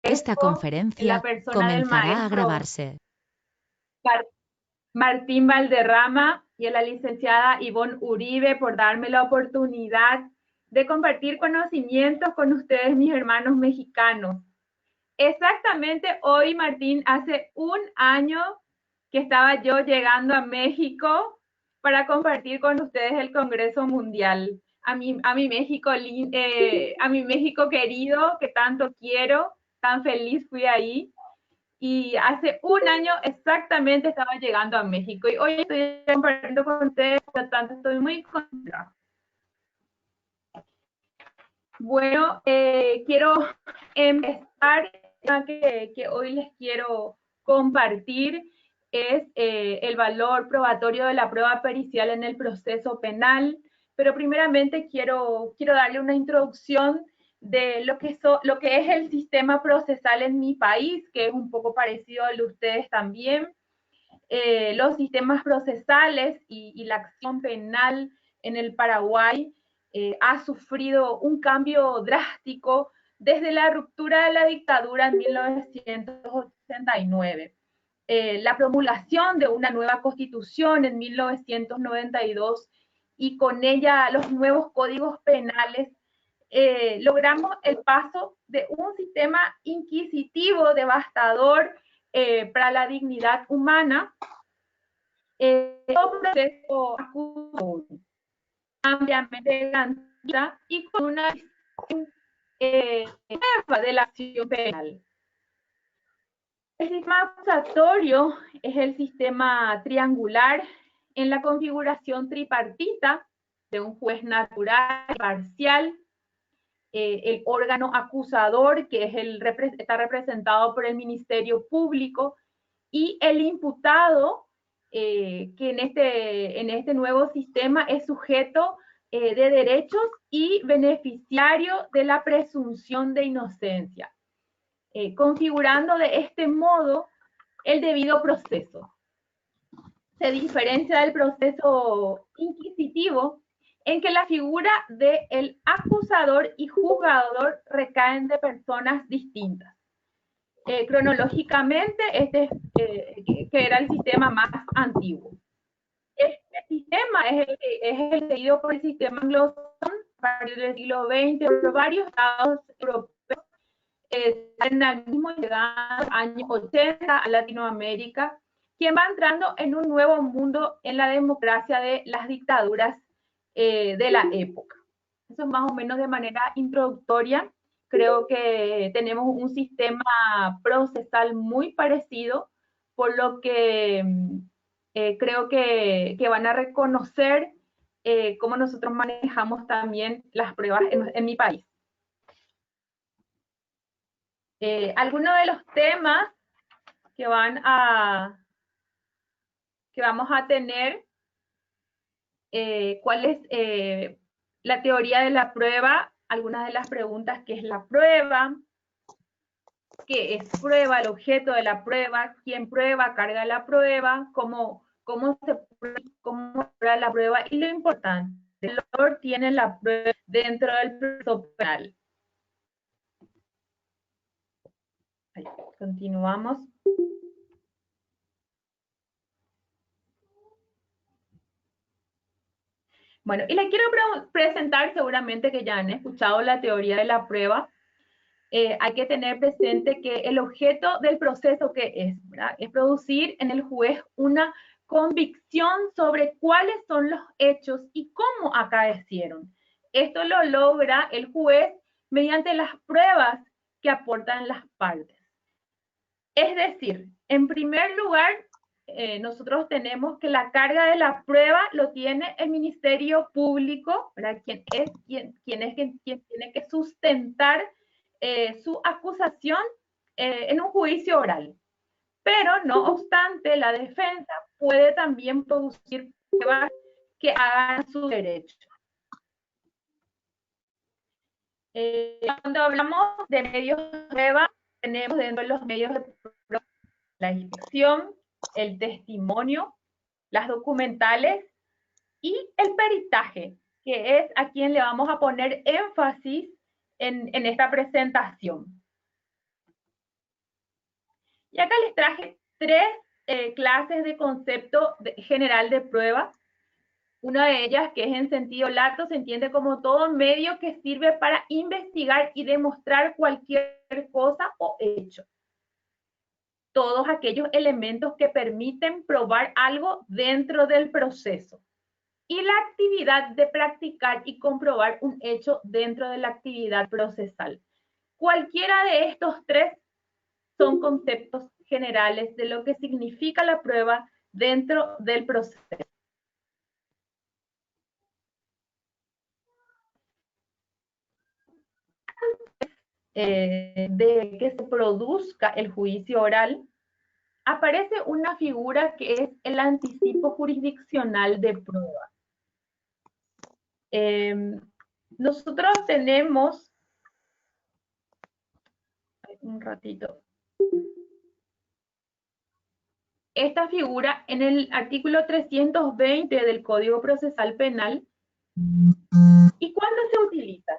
Esta conferencia la persona del comenzará a maestro grabarse. Martín Valderrama y a la licenciada Ivonne Uribe por darme la oportunidad de compartir conocimientos con ustedes, mis hermanos mexicanos. Exactamente hoy, Martín, hace un año que estaba yo llegando a México para compartir con ustedes el Congreso Mundial. A mi México, a mi México querido, que tanto quiero, tan feliz fui ahí. Y hace un año exactamente estaba llegando a México y hoy estoy compartiendo con ustedes, por lo tanto estoy muy contenta. Bueno, quiero empezar, que hoy les quiero compartir es el valor probatorio de la prueba pericial en el proceso penal, pero primeramente quiero darle una introducción de lo que es el sistema procesal en mi país, que es un poco parecido al de ustedes también. Los sistemas procesales y la acción penal en el Paraguay ha sufrido un cambio drástico desde la ruptura de la dictadura en 1989. La promulgación de una nueva constitución en 1992 y con ella los nuevos códigos penales, logramos el paso de un sistema inquisitivo, devastador para la dignidad humana, un proceso ampliamente garantista y con una nueva de la acción penal. El sistema acusatorio es el sistema triangular en la configuración tripartita de un juez natural y parcial, el órgano acusador, que es está representado por el Ministerio Público, y el imputado, que en este nuevo sistema es sujeto de derechos y beneficiario de la presunción de inocencia, configurando de este modo el debido proceso. Se diferencia del proceso inquisitivo, en que la figura del acusador y juzgador recaen de personas distintas. Cronológicamente, que era el sistema más antiguo. Este sistema es el seguido por el sistema anglosajón a partir del siglo XX, por varios estados europeos en el mismo llegado años 80 a Latinoamérica, quien va entrando en un nuevo mundo en la democracia de las dictaduras de la época. Eso es más o menos de manera introductoria. Creo que tenemos un sistema procesal muy parecido, por lo que creo que van a reconocer cómo nosotros manejamos también las pruebas en mi país. Algunos de los temas que vamos a tener, cuál es la teoría de la prueba, algunas de las preguntas: ¿qué es la prueba? ¿Qué es prueba? El objeto de la prueba, quién prueba, carga la prueba, cómo se prueba la prueba, y lo importante, el valor tiene la prueba dentro del proceso penal. Ahí, continuamos. Bueno, y les quiero presentar, seguramente que ya han escuchado la teoría de la prueba. Hay que tener presente que el objeto del proceso que es, ¿verdad?, es producir en el juez una convicción sobre cuáles son los hechos y cómo acaecieron. Esto lo logra el juez mediante las pruebas que aportan las partes. Es decir, en primer lugar, nosotros tenemos que la carga de la prueba lo tiene el Ministerio Público, ¿verdad?, quien tiene que sustentar su acusación en un juicio oral. Pero, no obstante, la defensa puede también producir pruebas que hagan su derecho. Cuando hablamos de medios de prueba, tenemos dentro de los medios de prueba la inspección, el testimonio, las documentales y el peritaje, que es a quien le vamos a poner énfasis en esta presentación. Y acá les traje tres clases de concepto general de prueba. Una de ellas, que es en sentido lato, se entiende como todo medio que sirve para investigar y demostrar cualquier cosa o hecho. Todos aquellos elementos que permiten probar algo dentro del proceso. Y la actividad de practicar y comprobar un hecho dentro de la actividad procesal. Cualquiera de estos tres son conceptos generales de lo que significa la prueba dentro del proceso. De que se produzca el juicio oral, aparece una figura que es el anticipo jurisdiccional de prueba. Nosotros tenemos, un ratito, esta figura en el artículo 320 del Código Procesal Penal. ¿Y cuándo se utiliza?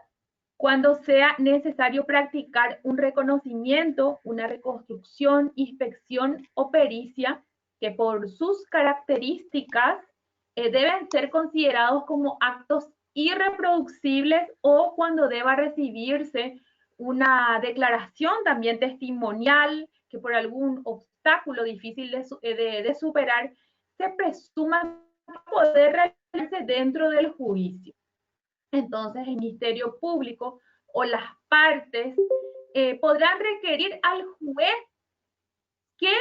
Cuando sea necesario practicar un reconocimiento, una reconstrucción, inspección o pericia que por sus características deben ser considerados como actos irreproducibles, o cuando deba recibirse una declaración también testimonial que por algún obstáculo difícil de superar se presuma poder realizarse dentro del juicio. Entonces el Ministerio Público o las partes podrán requerir al juez que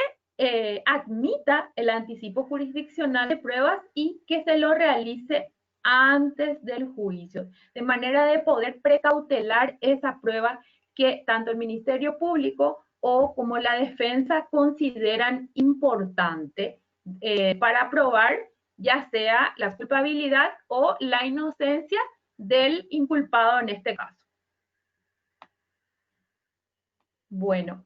admita el anticipo jurisdiccional de pruebas y que se lo realice antes del juicio, de manera de poder precautelar esa prueba que tanto el Ministerio Público o como la defensa consideran importante para probar ya sea la culpabilidad o la inocencia del inculpado en este caso. Bueno.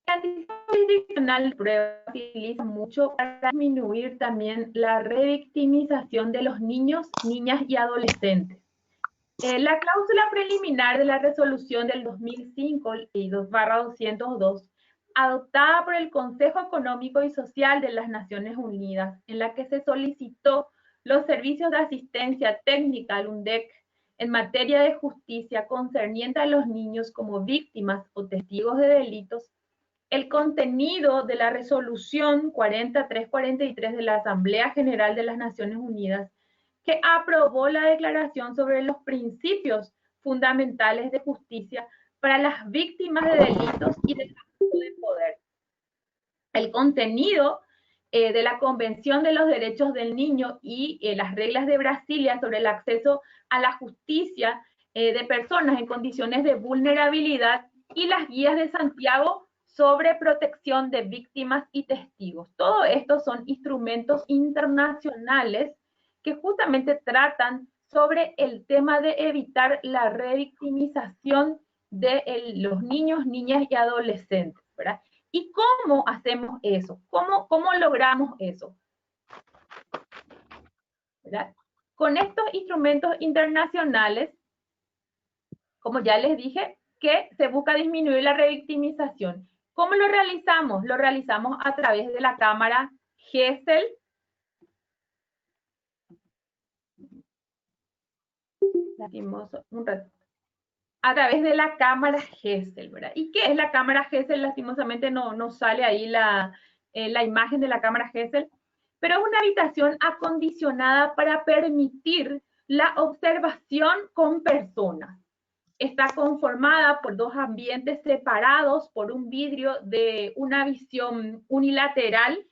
El anticipo jurisdiccional de prueba se utiliza mucho para disminuir también la revictimización de los niños, niñas y adolescentes. La cláusula preliminar de la resolución del 2005, ley 2/202, adoptada por el Consejo Económico y Social de las Naciones Unidas, en la que se solicitó los servicios de asistencia técnica al UNDEC en materia de justicia concerniente a los niños como víctimas o testigos de delitos. El contenido de la resolución 4343 de la Asamblea General de las Naciones Unidas, que aprobó la Declaración sobre los Principios Fundamentales de Justicia para las Víctimas de Delitos y del Abuso de Poder. El contenido de la Convención de los Derechos del Niño y las reglas de Brasilia sobre el acceso a la justicia de personas en condiciones de vulnerabilidad, y las guías de Santiago sobre protección de víctimas y testigos. Todo esto son instrumentos internacionales que justamente tratan sobre el tema de evitar la revictimización de los niños, niñas y adolescentes, ¿verdad? ¿Y cómo hacemos eso? ¿Cómo logramos eso? ¿Verdad? Con estos instrumentos internacionales, como ya les dije, que se busca disminuir la revictimización. ¿Cómo lo realizamos? Lo realizamos a través de la cámara Gesell. A través de la cámara Gesell, ¿verdad? ¿Y qué es la cámara Gesell? Lastimosamente no sale ahí la imagen de la cámara Gesell, pero es una habitación acondicionada para permitir la observación con personas. Está conformada por dos ambientes separados por un vidrio de una visión unilateral,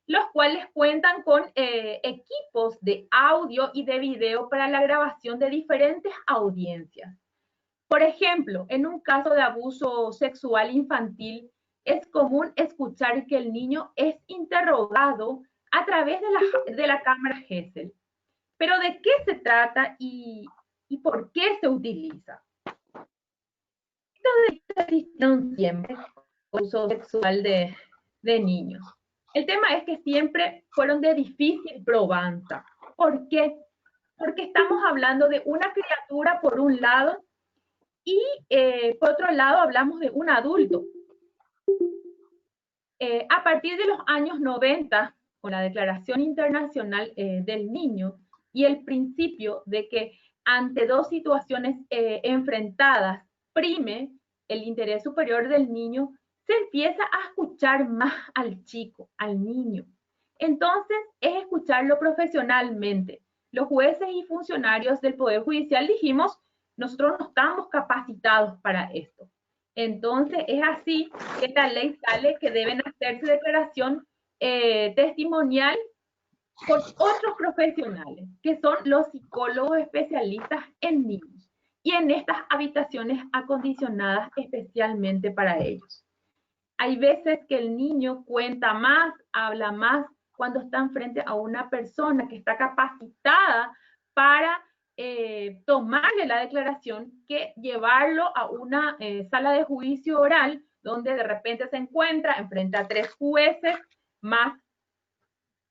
los cuales cuentan con equipos de audio y de video para la grabación de diferentes audiencias. Por ejemplo, en un caso de abuso sexual infantil, es común escuchar que el niño es interrogado a través de la cámara Gesell. Pero ¿de qué se trata y por qué se utiliza? Estos delitos existieron siempre, abuso sexual de niños. El tema es que siempre fueron de difícil probanza. ¿Por qué? Porque estamos hablando de una criatura por un lado y por otro lado hablamos de un adulto. A partir de los años 90, con la Declaración Internacional del Niño y el principio de que ante dos situaciones enfrentadas prime el interés superior del niño, se empieza a escuchar más al chico, al niño. Entonces, es escucharlo profesionalmente. Los jueces y funcionarios del Poder Judicial dijimos, nosotros no estamos capacitados para esto. Entonces, es así que la ley sale que deben hacerse declaración testimonial por otros profesionales, que son los psicólogos especialistas en niños, y en estas habitaciones acondicionadas especialmente para ellos. Hay veces que el niño cuenta más, habla más, cuando está frente a una persona que está capacitada para tomarle la declaración, que llevarlo a una sala de juicio oral, donde de repente se encuentra enfrente a 3 jueces, más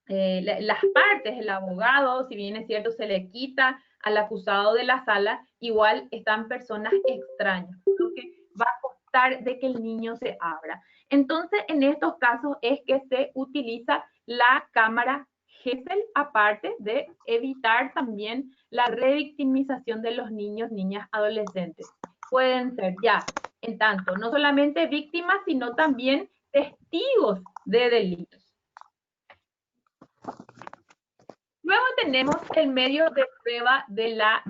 las partes, el abogado, si bien es cierto, se le quita al acusado de la sala, igual están personas extrañas, lo que va a costar de que el niño se abra. Entonces, en estos casos es que se utiliza la cámara Gesell, aparte de evitar también la revictimización de los niños, niñas, adolescentes. Pueden ser ya, en tanto, no solamente víctimas, sino también testigos de delitos. Luego tenemos el medio de prueba de la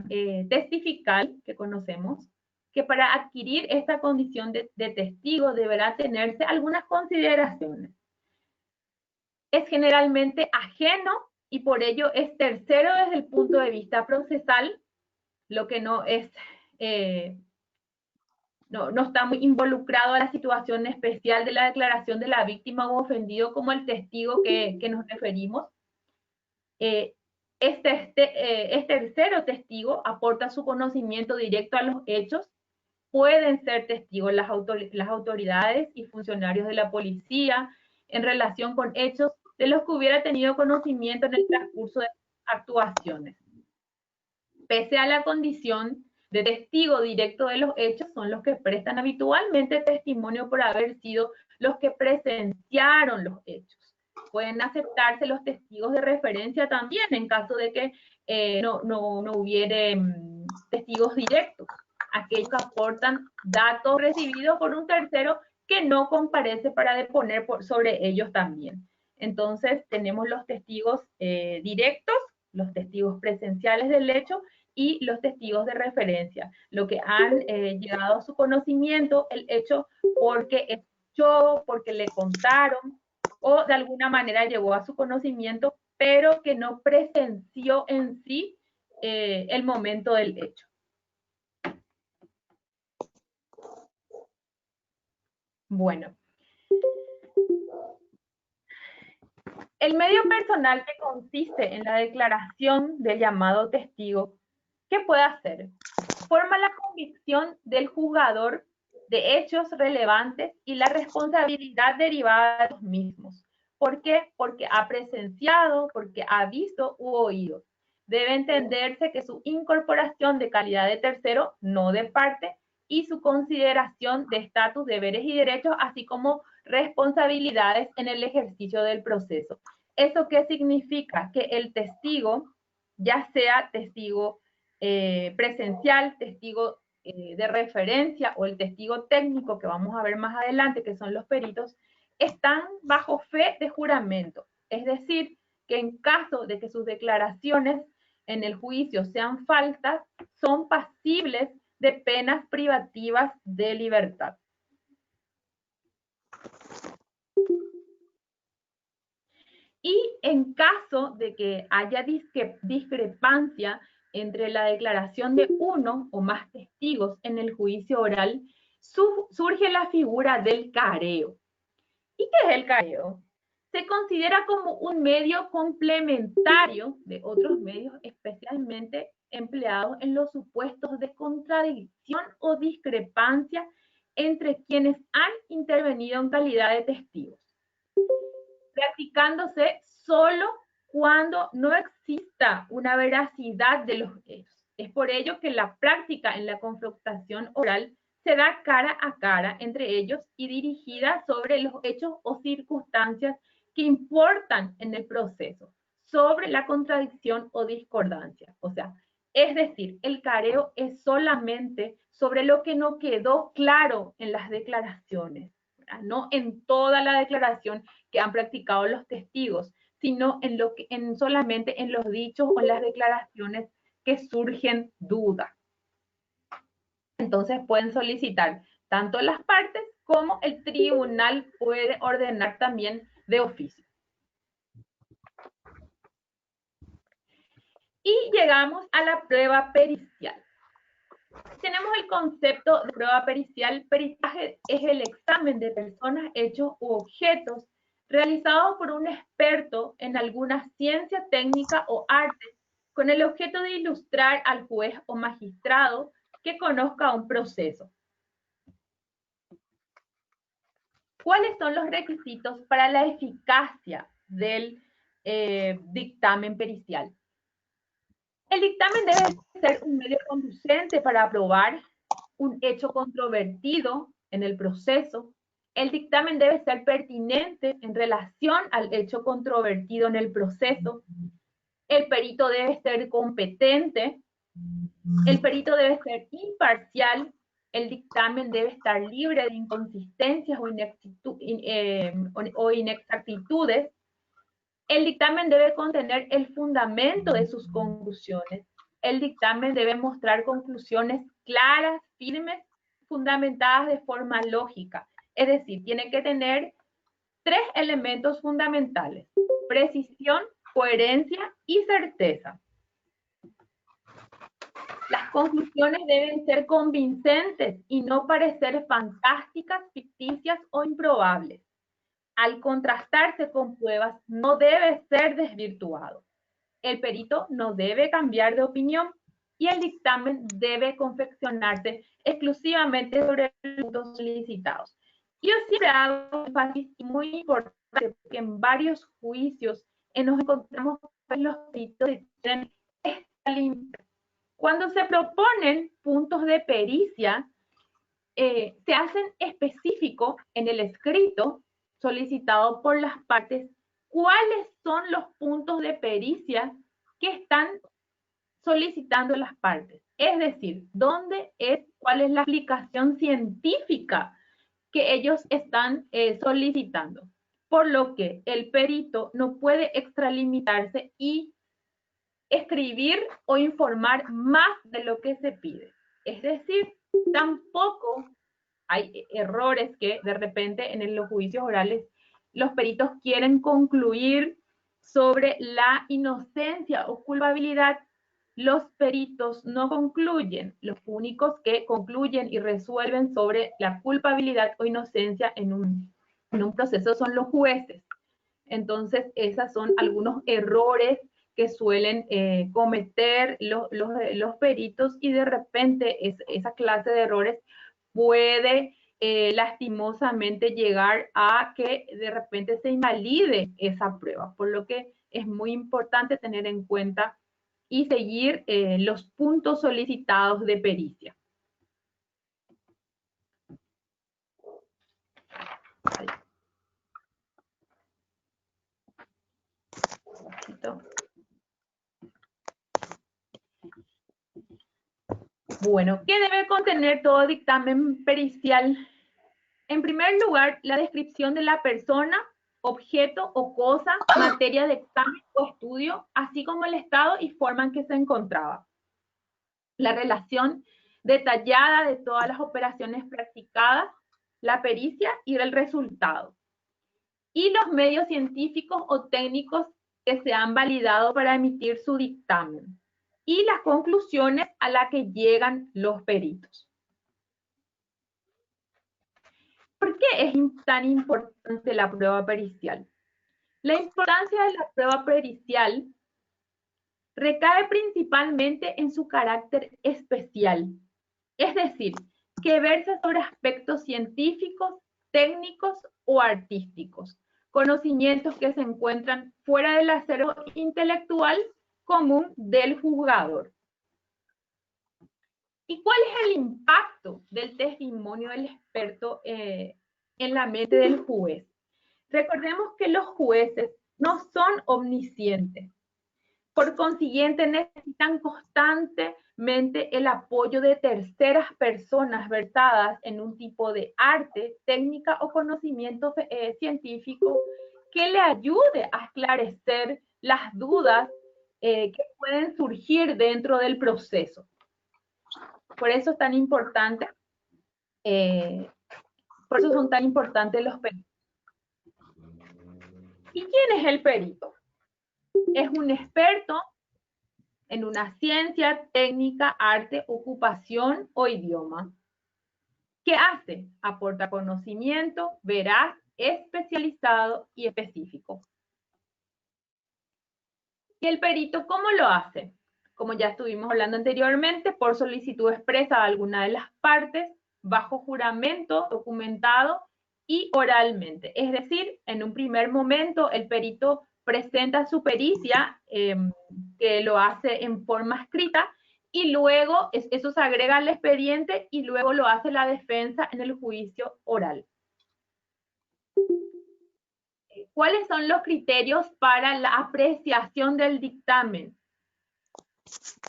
testifical, que conocemos, que para adquirir esta condición de testigo deberá tenerse algunas consideraciones. Es generalmente ajeno y por ello es tercero desde el punto de vista procesal, lo que no es, no está muy involucrado a la situación especial de la declaración de la víctima o ofendido como el testigo que nos referimos. Es tercero testigo, aporta su conocimiento directo a los hechos. Pueden ser testigos las autoridades y funcionarios de la policía en relación con hechos de los que hubiera tenido conocimiento en el transcurso de actuaciones. Pese a la condición de testigo directo de los hechos, son los que prestan habitualmente testimonio por haber sido los que presenciaron los hechos. Pueden aceptarse los testigos de referencia también en caso de que no hubiere testigos directos, aquellos que aportan datos recibidos por un tercero que no comparece para deponer sobre ellos también. Entonces, tenemos los testigos directos, los testigos presenciales del hecho y los testigos de referencia, lo que han llegado a su conocimiento el hecho porque escuchó, porque le contaron, o de alguna manera llegó a su conocimiento, pero que no presenció en sí el momento del hecho. Bueno, el medio personal que consiste en la declaración del llamado testigo, ¿qué puede hacer? Forma la convicción del juzgador de hechos relevantes y la responsabilidad derivada de los mismos. ¿Por qué? Porque ha presenciado, porque ha visto u oído. Debe entenderse que su incorporación de calidad de tercero, no de parte, y su consideración de estatus, deberes y derechos, así como responsabilidades en el ejercicio del proceso. ¿Eso qué significa? Que el testigo, ya sea testigo presencial, testigo de referencia o el testigo técnico que vamos a ver más adelante, que son los peritos, están bajo fe de juramento. Es decir, que en caso de que sus declaraciones en el juicio sean falsas, son pasibles de penas privativas de libertad. Y en caso de que haya discrepancia entre la declaración de uno o más testigos en el juicio oral, surge la figura del careo. ¿Y qué es el careo? Se considera como un medio complementario de otros medios especialmente empleados en los supuestos de contradicción o discrepancia entre quienes han intervenido en calidad de testigos, practicándose solo cuando no exista una veracidad de los hechos. Es por ello que la práctica en la confrontación oral se da cara a cara entre ellos y dirigida sobre los hechos o circunstancias que importan en el proceso, sobre la contradicción o discordancia. O sea, es decir, el careo es solamente sobre lo que no quedó claro en las declaraciones, ¿verdad? No en toda la declaración que han practicado los testigos, sino solamente en los dichos o en las declaraciones que surgen dudas. Entonces pueden solicitar tanto las partes como el tribunal puede ordenar también de oficio. Y llegamos a la prueba pericial. Tenemos el concepto de prueba pericial. Peritaje es el examen de personas, hechos u objetos realizado por un experto en alguna ciencia, técnica o arte con el objeto de ilustrar al juez o magistrado que conozca un proceso. ¿Cuáles son los requisitos para la eficacia del dictamen pericial? El dictamen debe ser un medio conducente para probar un hecho controvertido en el proceso. El dictamen debe ser pertinente en relación al hecho controvertido en el proceso. El perito debe ser competente. El perito debe ser imparcial. El dictamen debe estar libre de inconsistencias o inexactitudes. El dictamen debe contener el fundamento de sus conclusiones. El dictamen debe mostrar conclusiones claras, firmes, fundamentadas de forma lógica. Es decir, tiene que tener 3 elementos fundamentales: precisión, coherencia y certeza. Las conclusiones deben ser convincentes y no parecer fantásticas, ficticias o improbables. Al contrastarse con pruebas, no debe ser desvirtuado. El perito no debe cambiar de opinión y el dictamen debe confeccionarse exclusivamente sobre los puntos solicitados. Yo siempre hago énfasis muy importante porque en varios juicios nos encontramos con los peritos que tienen esta limitación. Cuando se proponen puntos de pericia, se hacen específico en el escrito solicitado por las partes cuáles son los puntos de pericia que están solicitando las partes. Es decir, cuál es la aplicación científica que ellos están solicitando. Por lo que el perito no puede extralimitarse y escribir o informar más de lo que se pide. Es decir, tampoco hay errores que de repente en los juicios orales los peritos quieren concluir sobre la inocencia o culpabilidad. Los peritos no concluyen, los únicos que concluyen y resuelven sobre la culpabilidad o inocencia en un proceso son los jueces. Entonces, esos son algunos errores que suelen cometer los peritos y de repente esa clase de errores puede lastimosamente llegar a que de repente se invalide esa prueba, por lo que es muy importante tener en cuenta y seguir los puntos solicitados de pericia. Bueno, ¿qué debe contener todo dictamen pericial? En primer lugar, la descripción de la persona, objeto o cosa, materia de examen o estudio, así como el estado y forma en que se encontraba. La relación detallada de todas las operaciones practicadas, la pericia y el resultado. Y los medios científicos o técnicos que se han validado para emitir su dictamen. Y las conclusiones a las que llegan los peritos. ¿Por qué es tan importante la prueba pericial? La importancia de la prueba pericial recae principalmente en su carácter especial, es decir, que versa sobre aspectos científicos, técnicos o artísticos, conocimientos que se encuentran fuera del acervo intelectual común del juzgador. ¿Y cuál es el impacto del testimonio del experto en la mente del juez? Recordemos que los jueces no son omniscientes. Por consiguiente, necesitan constantemente el apoyo de terceras personas versadas en un tipo de arte, técnica o conocimiento científico que le ayude a esclarecer las dudas que pueden surgir dentro del proceso. Por eso es tan importante, por eso son tan importantes los peritos. ¿Y quién es el perito? Es un experto en una ciencia, técnica, arte, ocupación o idioma. ¿Qué hace? Aporta conocimiento veraz, especializado y específico. ¿Y el perito cómo lo hace? Como ya estuvimos hablando anteriormente, por solicitud expresa de alguna de las partes, bajo juramento, documentado y oralmente. Es decir, en un primer momento el perito presenta su pericia, que lo hace en forma escrita, y luego eso se agrega al expediente y luego lo hace la defensa en el juicio oral. ¿Cuáles son los criterios para la apreciación del dictamen?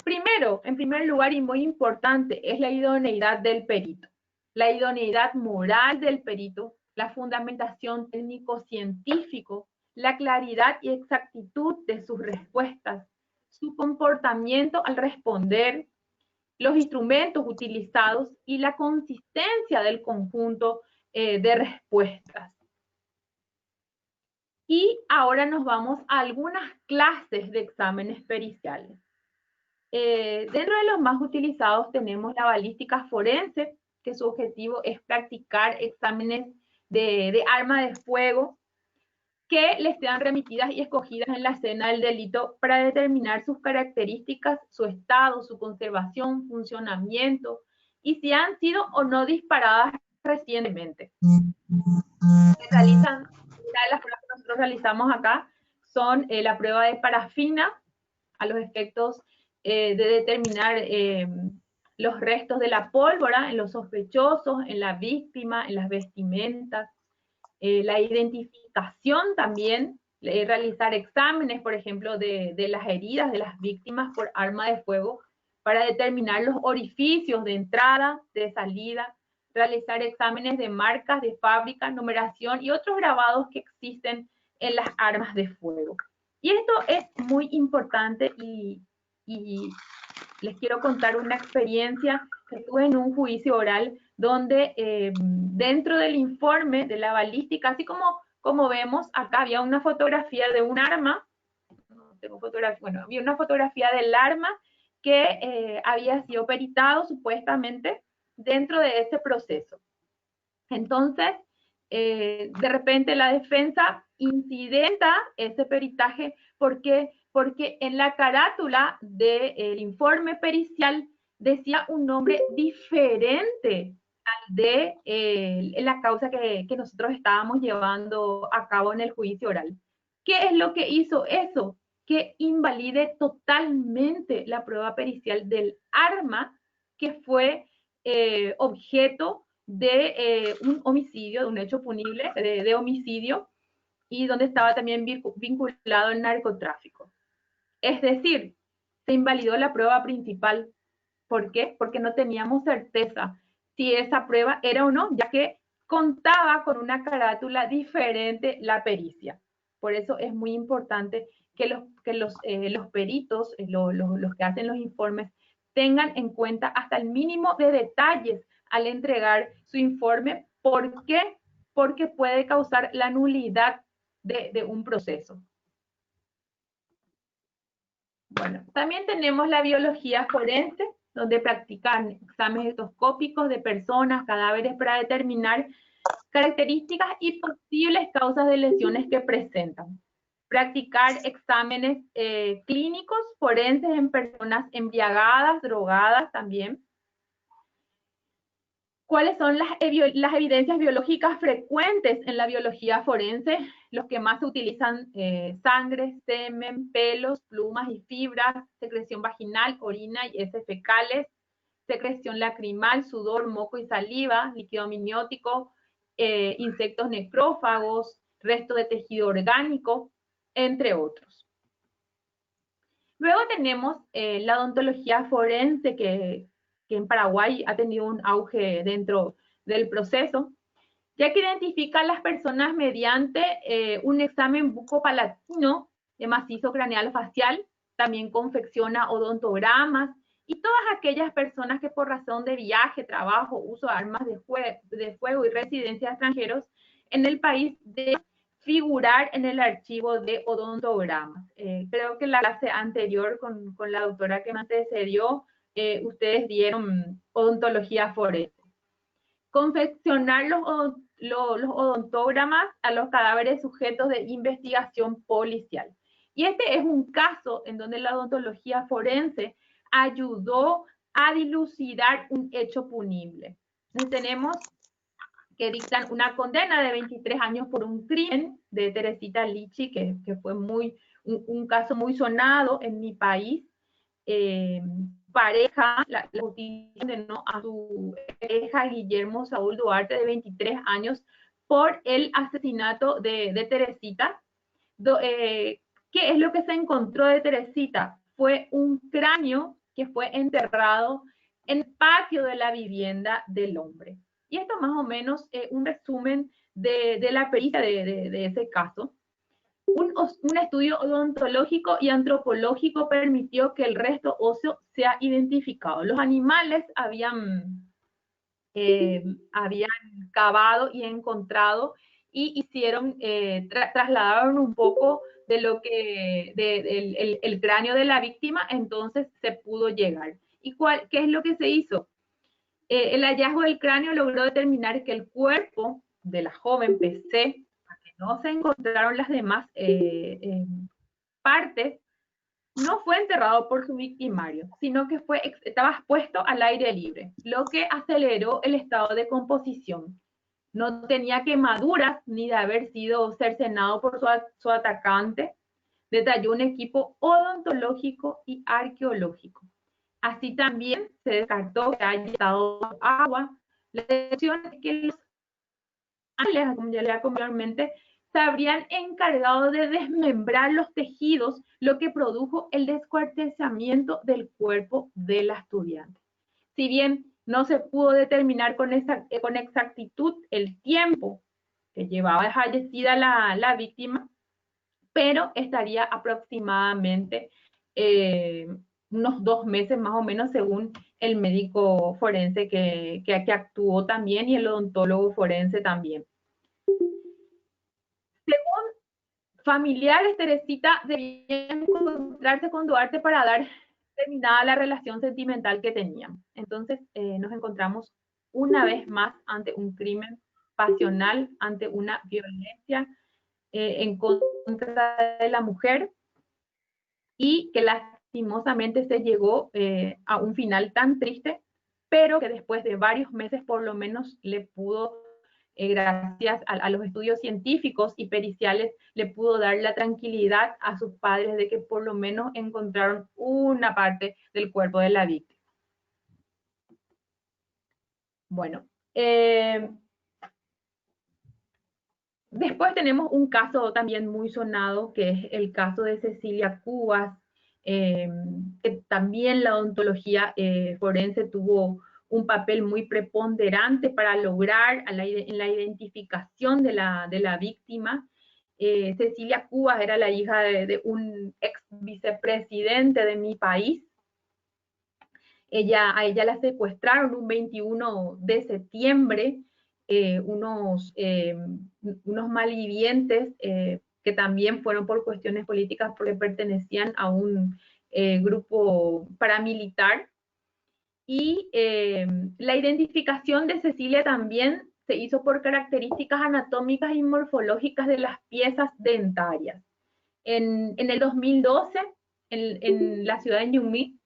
Primero, en primer lugar y muy importante, es la idoneidad del perito. La idoneidad moral del perito, la fundamentación técnico-científico, la claridad y exactitud de sus respuestas, su comportamiento al responder, los instrumentos utilizados y la consistencia del conjunto de respuestas. Y ahora nos vamos a algunas clases de exámenes periciales. Dentro de los más utilizados tenemos la balística forense, que su objetivo es practicar exámenes de arma de fuego que les sean remitidas y escogidas en la escena del delito para determinar sus características, su estado, su conservación, funcionamiento y si han sido o no disparadas recientemente. Se realizan, una de las pruebas que nosotros realizamos acá son la prueba de parafina a los efectos de determinar los restos de la pólvora en los sospechosos, en la víctima, en las vestimentas, la identificación también, realizar exámenes, por ejemplo, de las heridas de las víctimas por arma de fuego para determinar los orificios de entrada, de salida, realizar exámenes de marcas de fábrica, numeración y otros grabados que existen en las armas de fuego. Y esto es muy importante y les quiero contar una experiencia que tuve en un juicio oral donde dentro del informe de la balística, así como vemos acá, había una fotografía de un arma, no tengo fotografía, bueno, había una fotografía del arma que había sido peritado supuestamente dentro de ese proceso. Entonces, de repente la defensa incidenta ese peritaje porque en la carátula del informe pericial decía un nombre diferente al de la causa que nosotros estábamos llevando a cabo en el juicio oral. ¿Qué es lo que hizo eso? Que invalide totalmente la prueba pericial del arma que fue objeto de un homicidio, de un hecho punible, de homicidio, y donde estaba también vinculado el narcotráfico. Es decir, se invalidó la prueba principal. ¿Por qué? Porque no teníamos certeza si esa prueba era o no, ya que contaba con una carátula diferente la pericia. Por eso es muy importante que los peritos, los que hacen los informes, tengan en cuenta hasta el mínimo de detalles al entregar su informe. ¿Por qué? Porque puede causar la nulidad de un proceso. Bueno, también tenemos la biología forense, donde practican exámenes endoscópicos de personas, cadáveres, para determinar características y posibles causas de lesiones que presentan. Practicar exámenes clínicos forenses en personas embriagadas, drogadas también. ¿Cuáles son las evidencias biológicas frecuentes en la biología forense? Los que más se utilizan: sangre, semen, pelos, plumas y fibras, secreción vaginal, orina y heces fecales, secreción lacrimal, sudor, moco y saliva, líquido amniótico, insectos necrófagos, resto de tejido orgánico, entre otros. Luego tenemos la odontología forense, que en Paraguay ha tenido un auge dentro del proceso, ya que identifica a las personas mediante un examen bucopalatino de macizo craneal facial, también confecciona odontogramas, y todas aquellas personas que por razón de viaje, trabajo, uso de armas de fuego y residencia de extranjeros en el país de figurar en el archivo de odontogramas. Creo que en la clase anterior con la doctora que me antecedió, ustedes dieron odontología forense. Confeccionar los odontogramas a los cadáveres sujetos de investigación policial. Y este es un caso en donde la odontología forense ayudó a dilucidar un hecho punible. Entonces tenemos que dictan una condena de 23 años por un crimen de Teresita Lichi, que fue un caso muy sonado en mi país. Pareja, la justicia condenó a su pareja Guillermo Saúl Duarte, de 23 años, por el asesinato de Teresita. ¿Qué es lo que se encontró de Teresita? Fue un cráneo que fue enterrado en el patio de la vivienda del hombre. Y esto más o menos un resumen de la pericia de ese caso. Un estudio odontológico y antropológico permitió que el resto óseo sea identificado. Los animales habían cavado y encontrado, y hicieron, trasladaron un poco de lo que, el cráneo de la víctima, entonces se pudo llegar. ¿Y qué es lo que se hizo? El hallazgo del cráneo logró determinar que el cuerpo de la joven PC, que no se encontraron las demás partes, no fue enterrado por su victimario, sino que estaba expuesto al aire libre, lo que aceleró el estado de composición. No tenía quemaduras ni de haber sido cercenado por su atacante. Detalló un equipo odontológico y arqueológico. Así también se descartó que haya estado agua. La decisión es que los ángeles, como ya le anteriormente, se habrían encargado de desmembrar los tejidos, lo que produjo el descuartizamiento del cuerpo de la estudiante. Si bien no se pudo determinar con exactitud el tiempo que llevaba fallecida la víctima, pero estaría aproximadamente unos 2 meses más o menos, según el médico forense que actuó también, y el odontólogo forense también. Según familiares, Teresita debía encontrarse con Duarte para dar terminada la relación sentimental que tenían. Entonces nos encontramos una vez más ante un crimen pasional, ante una violencia en contra de la mujer, y que lastimosamente se llegó a un final tan triste, pero que después de varios meses por lo menos le pudo, gracias a los estudios científicos y periciales, le pudo dar la tranquilidad a sus padres de que por lo menos encontraron una parte del cuerpo de la víctima. Bueno, después tenemos un caso también muy sonado, que es el caso de Cecilia Cubas, que también la odontología forense tuvo un papel muy preponderante para lograr en la identificación de la víctima. Cecilia Cubas era la hija de un ex vicepresidente de mi país. A ella la secuestraron un 21 de septiembre unos malvivientes que también fueron por cuestiones políticas, porque pertenecían a un grupo paramilitar. Y la identificación de Cecilia también se hizo por características anatómicas y morfológicas de las piezas dentarias. En el 2012, en la ciudad de Ñumí,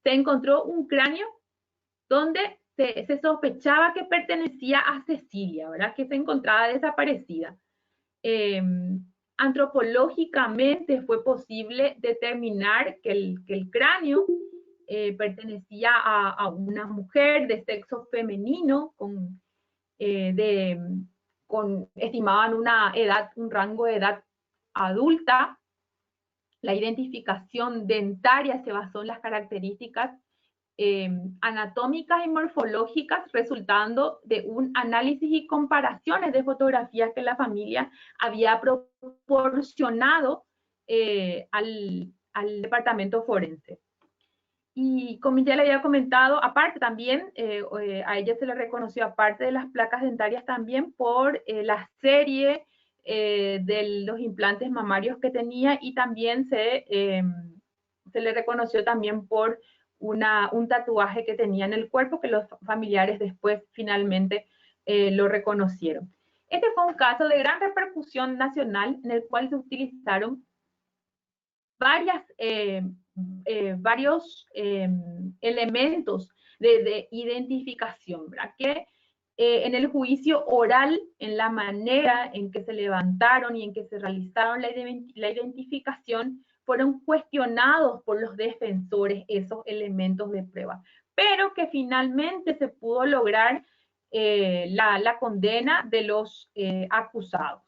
se encontró un cráneo donde se sospechaba que pertenecía a Cecilia, ¿verdad? Que se encontraba desaparecida. Antropológicamente fue posible determinar que el cráneo pertenecía a una mujer de sexo femenino estimaban una edad, un rango de edad adulta. La identificación dentaria se basó en las características anatómicas y morfológicas, resultando de un análisis y comparaciones de fotografías que la familia había proporcionado al departamento forense. Y como ya le había comentado, aparte también, a ella se le reconoció, aparte de las placas dentarias, también por la serie de los implantes mamarios que tenía, y también se le reconoció también por un tatuaje que tenía en el cuerpo, que los familiares después finalmente lo reconocieron. Este fue un caso de gran repercusión nacional en el cual se utilizaron varios elementos de identificación, ¿verdad? Que en el juicio oral, en la manera en que se levantaron y en que se realizaron la identificación, fueron cuestionados por los defensores esos elementos de prueba, pero que finalmente se pudo lograr la condena de los acusados.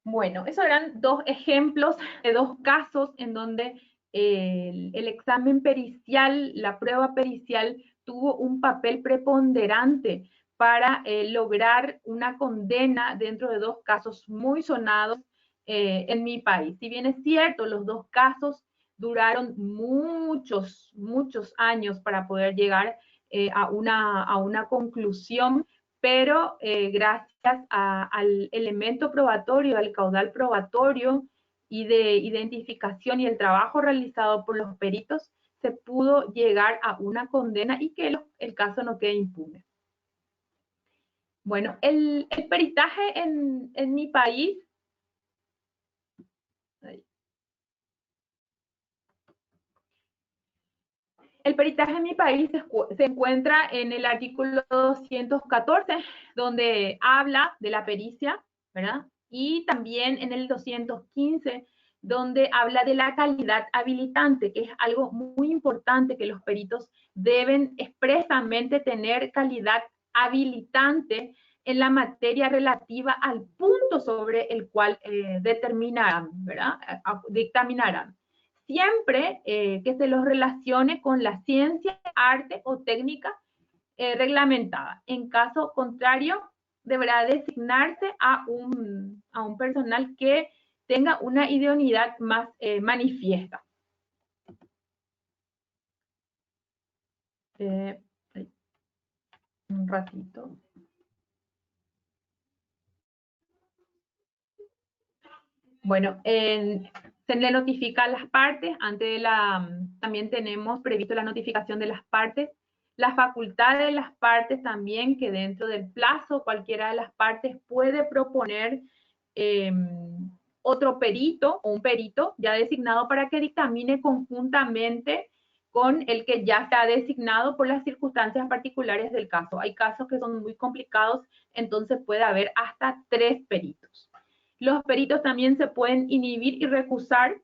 Bueno, esos eran dos ejemplos de dos casos en donde el examen pericial, la prueba pericial, tuvo un papel preponderante para lograr una condena dentro de dos casos muy sonados en mi país. Si bien es cierto, los dos casos duraron muchos, muchos años para poder llegar a una conclusión, pero gracias al elemento probatorio, al caudal probatorio y de identificación y el trabajo realizado por los peritos, se pudo llegar a una condena y que el caso no quede impune. Bueno, el peritaje en mi país, el peritaje en mi país se encuentra en el artículo 214, donde habla de la pericia, ¿verdad? Y también en el 215, donde habla de la calidad habilitante, que es algo muy importante, que los peritos deben expresamente tener calidad habilitante en la materia relativa al punto sobre el cual determinarán, ¿verdad? Dictaminarán. Siempre que se los relacione con la ciencia, arte o técnica reglamentada. En caso contrario, deberá designarse a un personal que tenga una idoneidad más manifiesta. Un ratito. Bueno, se le notifica a las partes, también tenemos previsto la notificación de las partes, la facultad de las partes también, que dentro del plazo cualquiera de las partes puede proponer otro perito o un perito ya designado para que dictamine conjuntamente con el que ya está designado por las circunstancias particulares del caso. Hay casos que son muy complicados, entonces puede haber hasta 3 peritos. Los peritos también se pueden inhibir y recusar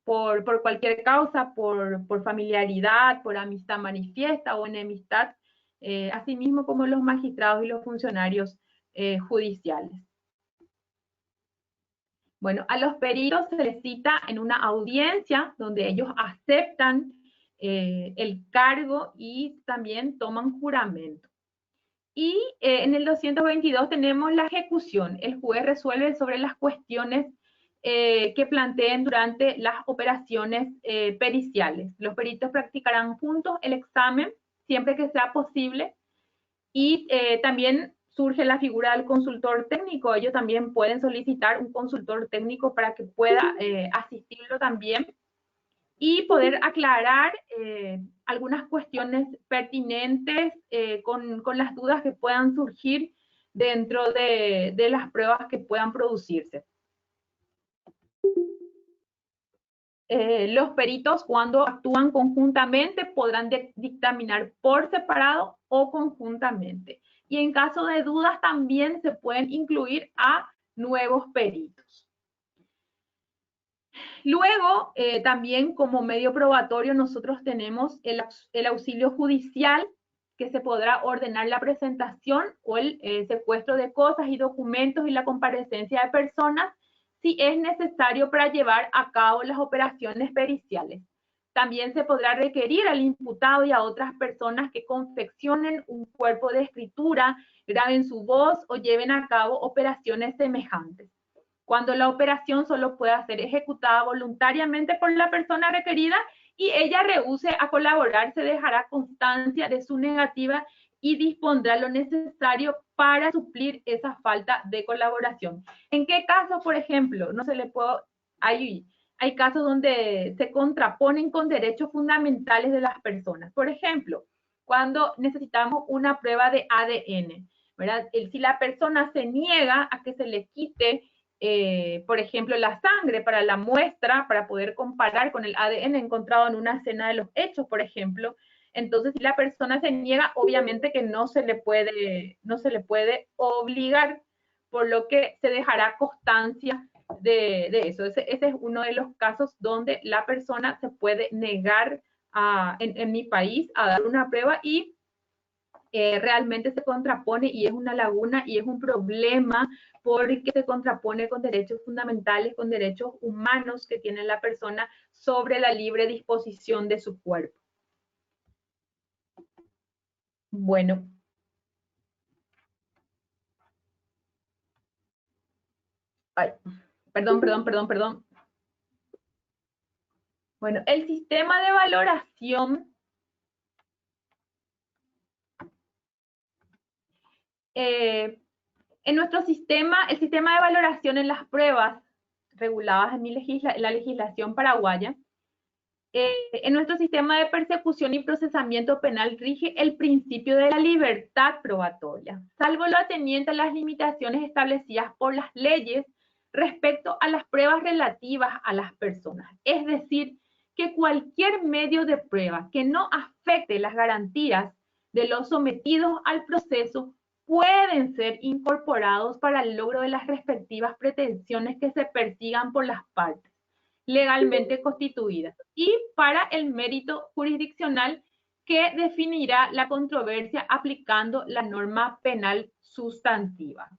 por cualquier causa, por familiaridad, por amistad manifiesta o enemistad, asimismo como los magistrados y los funcionarios judiciales. Bueno, a los peritos se les cita en una audiencia donde ellos aceptan el cargo y también toman juramento. Y en el 222 tenemos la ejecución. El juez resuelve sobre las cuestiones que planteen durante las operaciones periciales. Los peritos practicarán juntos el examen siempre que sea posible, y también surge la figura del consultor técnico. Ellos también pueden solicitar un consultor técnico para que pueda asistirlo también y poder aclarar algunas cuestiones pertinentes con las dudas que puedan surgir dentro de las pruebas que puedan producirse. los peritos, cuando actúan conjuntamente, podrán dictaminar por separado o conjuntamente. Y en caso de dudas, también se pueden incluir a nuevos peritos. Luego, también como medio probatorio, nosotros tenemos el auxilio judicial, que se podrá ordenar la presentación o el secuestro de cosas y documentos y la comparecencia de personas si es necesario para llevar a cabo las operaciones periciales. También se podrá requerir al imputado y a otras personas que confeccionen un cuerpo de escritura, graben su voz o lleven a cabo operaciones semejantes. Cuando la operación solo pueda ser ejecutada voluntariamente por la persona requerida y ella rehúse a colaborar, se dejará constancia de su negativa y dispondrá lo necesario para suplir esa falta de colaboración. ¿En qué caso, por ejemplo, no se le puede, hay casos donde se contraponen con derechos fundamentales de las personas? Por ejemplo, cuando necesitamos una prueba de ADN, ¿verdad? Si la persona se niega a que se le quite por ejemplo, la sangre para la muestra, para poder comparar con el ADN encontrado en una escena de los hechos, por ejemplo. Entonces, si la persona se niega, obviamente que no se le puede obligar, por lo que se dejará constancia de eso. Ese es uno de los casos donde la persona se puede negar en mi país a dar una prueba y realmente se contrapone y es una laguna y es un problema porque se contrapone con derechos fundamentales, con derechos humanos que tiene la persona sobre la libre disposición de su cuerpo. Bueno. Ay, perdón. Bueno, el sistema de valoración en nuestro sistema, el sistema de valoración en las pruebas reguladas en la legislación paraguaya, en nuestro sistema de persecución y procesamiento penal rige el principio de la libertad probatoria, salvo lo atendiente a las limitaciones establecidas por las leyes respecto a las pruebas relativas a las personas. Es decir, que cualquier medio de prueba que no afecte las garantías de los sometidos al proceso pueden ser incorporados para el logro de las respectivas pretensiones que se persigan por las partes legalmente constituidas y para el mérito jurisdiccional que definirá la controversia aplicando la norma penal sustantiva.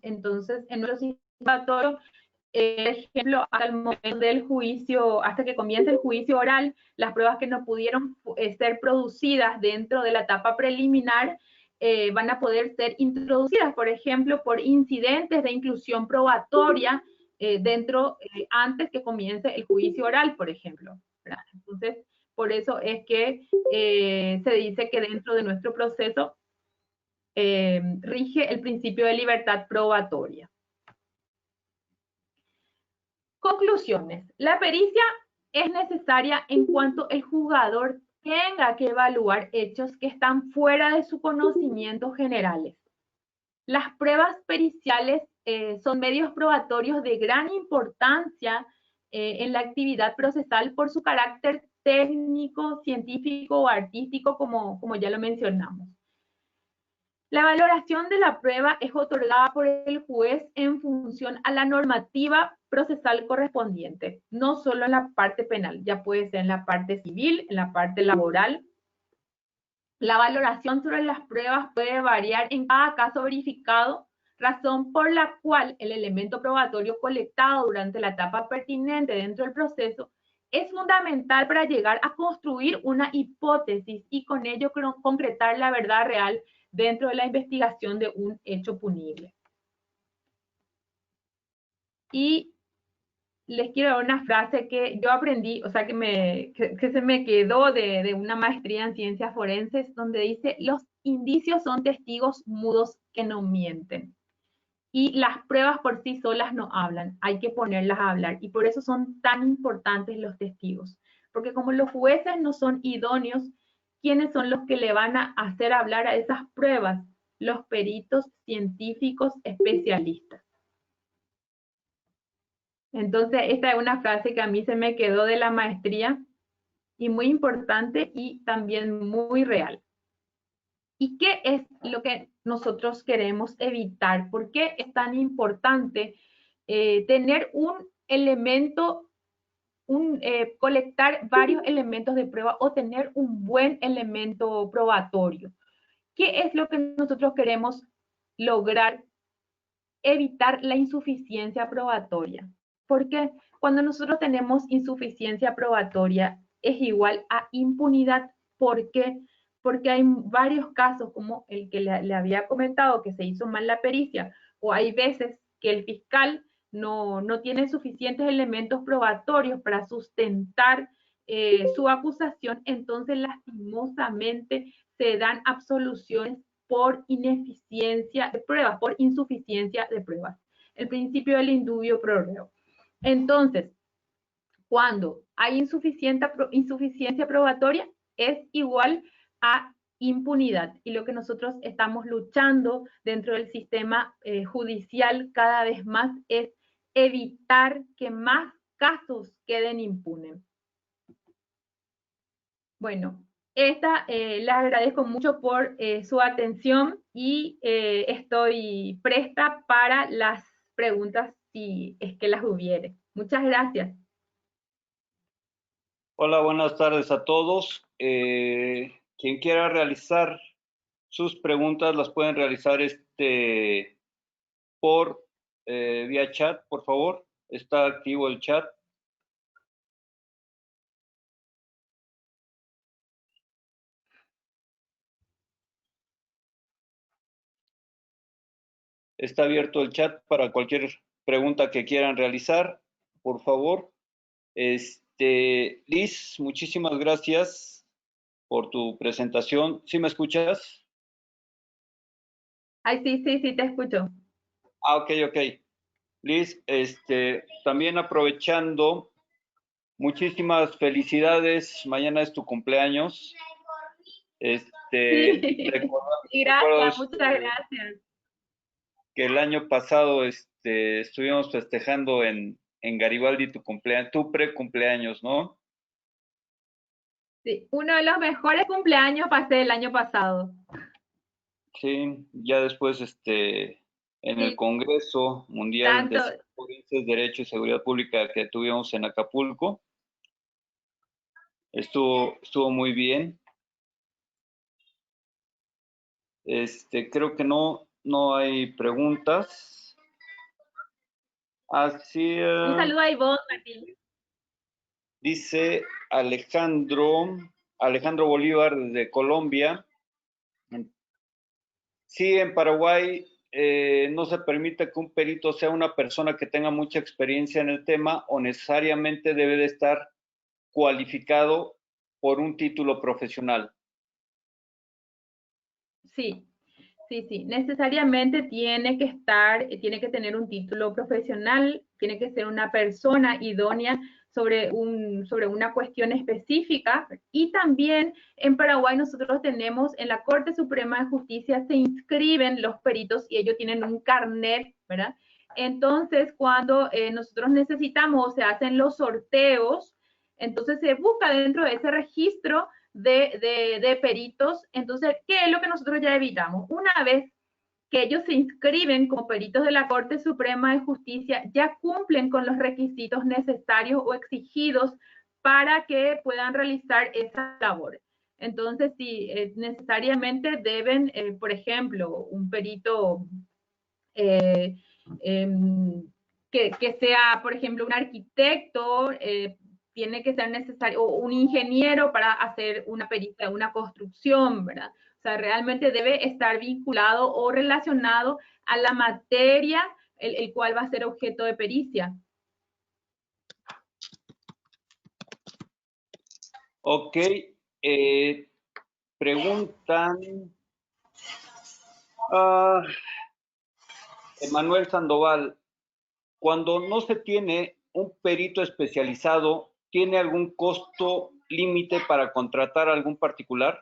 Entonces, en nuestro sistema, ejemplo, hasta el momento del juicio, hasta que comience el juicio oral, las pruebas que no pudieron ser producidas dentro de la etapa preliminar van a poder ser introducidas, por ejemplo, por incidentes de inclusión probatoria antes que comience el juicio oral, por ejemplo. ¿Verdad? Entonces, por eso es que se dice que dentro de nuestro proceso rige el principio de libertad probatoria. Conclusiones. La pericia es necesaria en cuanto el jugador tenga que evaluar hechos que están fuera de su conocimiento generales. Las pruebas periciales son medios probatorios de gran importancia en la actividad procesal por su carácter técnico, científico o artístico, como ya lo mencionamos. La valoración de la prueba es otorgada por el juez en función a la normativa procesal correspondiente, no solo en la parte penal, ya puede ser en la parte civil, en la parte laboral. La valoración sobre las pruebas puede variar en cada caso verificado, razón por la cual el elemento probatorio colectado durante la etapa pertinente dentro del proceso es fundamental para llegar a construir una hipótesis y con ello concretar la verdad real dentro de la investigación de un hecho punible. Y les quiero dar una frase que yo aprendí, o sea, que se me quedó de una maestría en ciencias forenses, donde dice, los indicios son testigos mudos que no mienten. Y las pruebas por sí solas no hablan, hay que ponerlas a hablar. Y por eso son tan importantes los testigos. Porque como los jueces no son idóneos, ¿quiénes son los que le van a hacer hablar a esas pruebas? Los peritos científicos especialistas. Entonces, esta es una frase que a mí se me quedó de la maestría y muy importante y también muy real. ¿Y qué es lo que nosotros queremos evitar? ¿Por qué es tan importante tener un elemento, colectar varios elementos de prueba o tener un buen elemento probatorio? ¿Qué es lo que nosotros queremos lograr? Evitar la insuficiencia probatoria. Porque cuando nosotros tenemos insuficiencia probatoria es igual a impunidad. ¿Por qué? Porque hay varios casos como el que le había comentado, que se hizo mal la pericia, o hay veces que el fiscal no tiene suficientes elementos probatorios para sustentar su acusación, entonces lastimosamente se dan absoluciones por ineficiencia de pruebas, por insuficiencia de pruebas. El principio del indubio pro reo. Entonces, cuando hay insuficiencia probatoria, es igual a impunidad. Y lo que nosotros estamos luchando dentro del sistema judicial cada vez más es evitar que más casos queden impunes. Bueno, les agradezco mucho por su atención y estoy presta para las preguntas si es que las hubiere. Muchas gracias. Hola, buenas tardes a todos. Quien quiera realizar sus preguntas las pueden realizar por vía chat, por favor. Está activo el chat. Está abierto el chat para cualquier pregunta que quieran realizar, por favor. Liz, muchísimas gracias por tu presentación. ¿Sí me escuchas? Ay, sí, sí, sí, te escucho. Ah, ok. Liz, también aprovechando, muchísimas felicidades. Mañana es tu cumpleaños. Sí, Recuerdo gracias, muchas gracias. que el año pasado estuvimos festejando en Garibaldi tu cumpleaños, tu pre-cumpleaños, ¿no? Sí, uno de los mejores cumpleaños pasé el año pasado. Sí, ya después en el Sí, Congreso Mundial tanto, de Forenses, Derecho y Seguridad Pública que tuvimos en Acapulco, estuvo muy bien. Creo que no hay preguntas. Así un saludo a Ivonne, Martín. dice Alejandro Bolívar desde Colombia. Sí, en Paraguay no se permite que un perito sea una persona que tenga mucha experiencia en el tema o necesariamente debe de estar cualificado por un título profesional. Sí, sí, sí. Necesariamente tiene que tener un título profesional, tiene que ser una persona idónea sobre una cuestión específica. Y también en Paraguay nosotros tenemos, en la Corte Suprema de Justicia se inscriben los peritos y ellos tienen un carnet, ¿verdad? Entonces, cuando nosotros necesitamos o se hacen los sorteos, entonces se busca dentro de ese registro de peritos. Entonces, ¿qué es lo que nosotros ya evitamos? Una vez que ellos se inscriben como peritos de la Corte Suprema de Justicia, ya cumplen con los requisitos necesarios o exigidos para que puedan realizar esa labor. Entonces, sí, necesariamente deben, por ejemplo, un perito eh, eh, que sea, por ejemplo, un arquitecto, tiene que ser necesario, o un ingeniero para hacer una pericia, una construcción, ¿verdad? O sea, realmente debe estar vinculado o relacionado a la materia el cual va a ser objeto de pericia. Ok, preguntan Emanuel Sandoval, cuando no se tiene un perito especializado, ¿tiene algún costo límite para contratar a algún particular?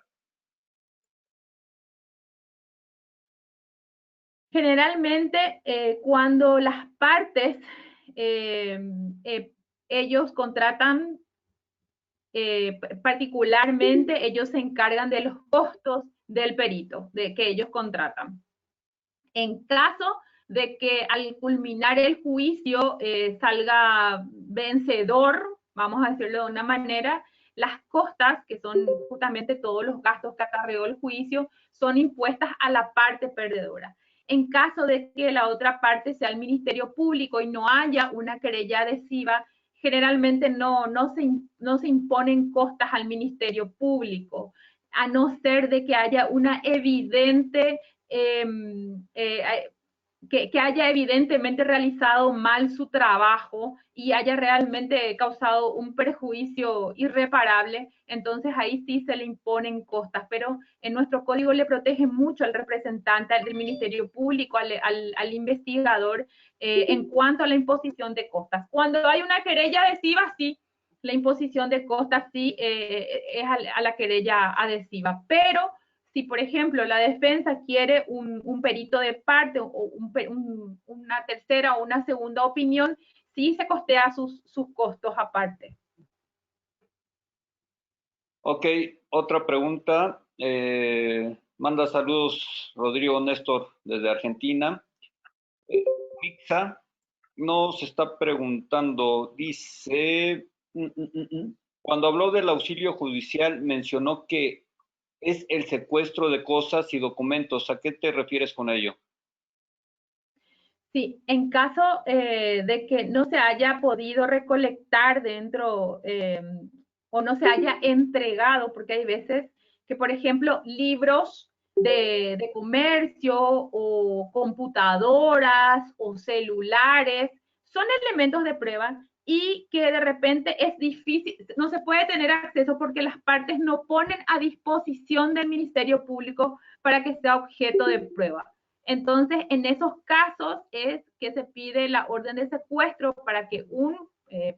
Generalmente, cuando las partes ellos contratan, particularmente ellos se encargan de los costos del perito que ellos contratan. En caso de que al culminar el juicio salga vencedor, vamos a decirlo de una manera, las costas, que son justamente todos los gastos que acarreó el juicio, son impuestas a la parte perdedora. En caso de que la otra parte sea el Ministerio Público y no haya una querella adhesiva, generalmente no se imponen costas al Ministerio Público, a no ser de que haya una evidente que haya evidentemente realizado mal su trabajo y haya realmente causado un perjuicio irreparable, entonces ahí sí se le imponen costas, pero en nuestro código le protege mucho al representante del Ministerio Público, al investigador, en cuanto a la imposición de costas. Cuando hay una querella adhesiva, sí, la imposición de costas sí es a la querella adhesiva, pero si, por ejemplo, la defensa quiere un perito de parte o una tercera o una segunda opinión, sí se costea sus costos aparte. Ok, otra pregunta. Manda saludos Rodrigo Néstor desde Argentina. Mixa nos está preguntando, dice, cuando habló del auxilio judicial mencionó que es el secuestro de cosas y documentos. ¿A qué te refieres con ello? Sí, en caso de que no se haya podido recolectar dentro o no se haya entregado, porque hay veces que, por ejemplo, libros de comercio o computadoras o celulares son elementos de prueba y que de repente es difícil, no se puede tener acceso porque las partes no ponen a disposición del Ministerio Público para que sea objeto de prueba. Entonces, en esos casos es que se pide la orden de secuestro para que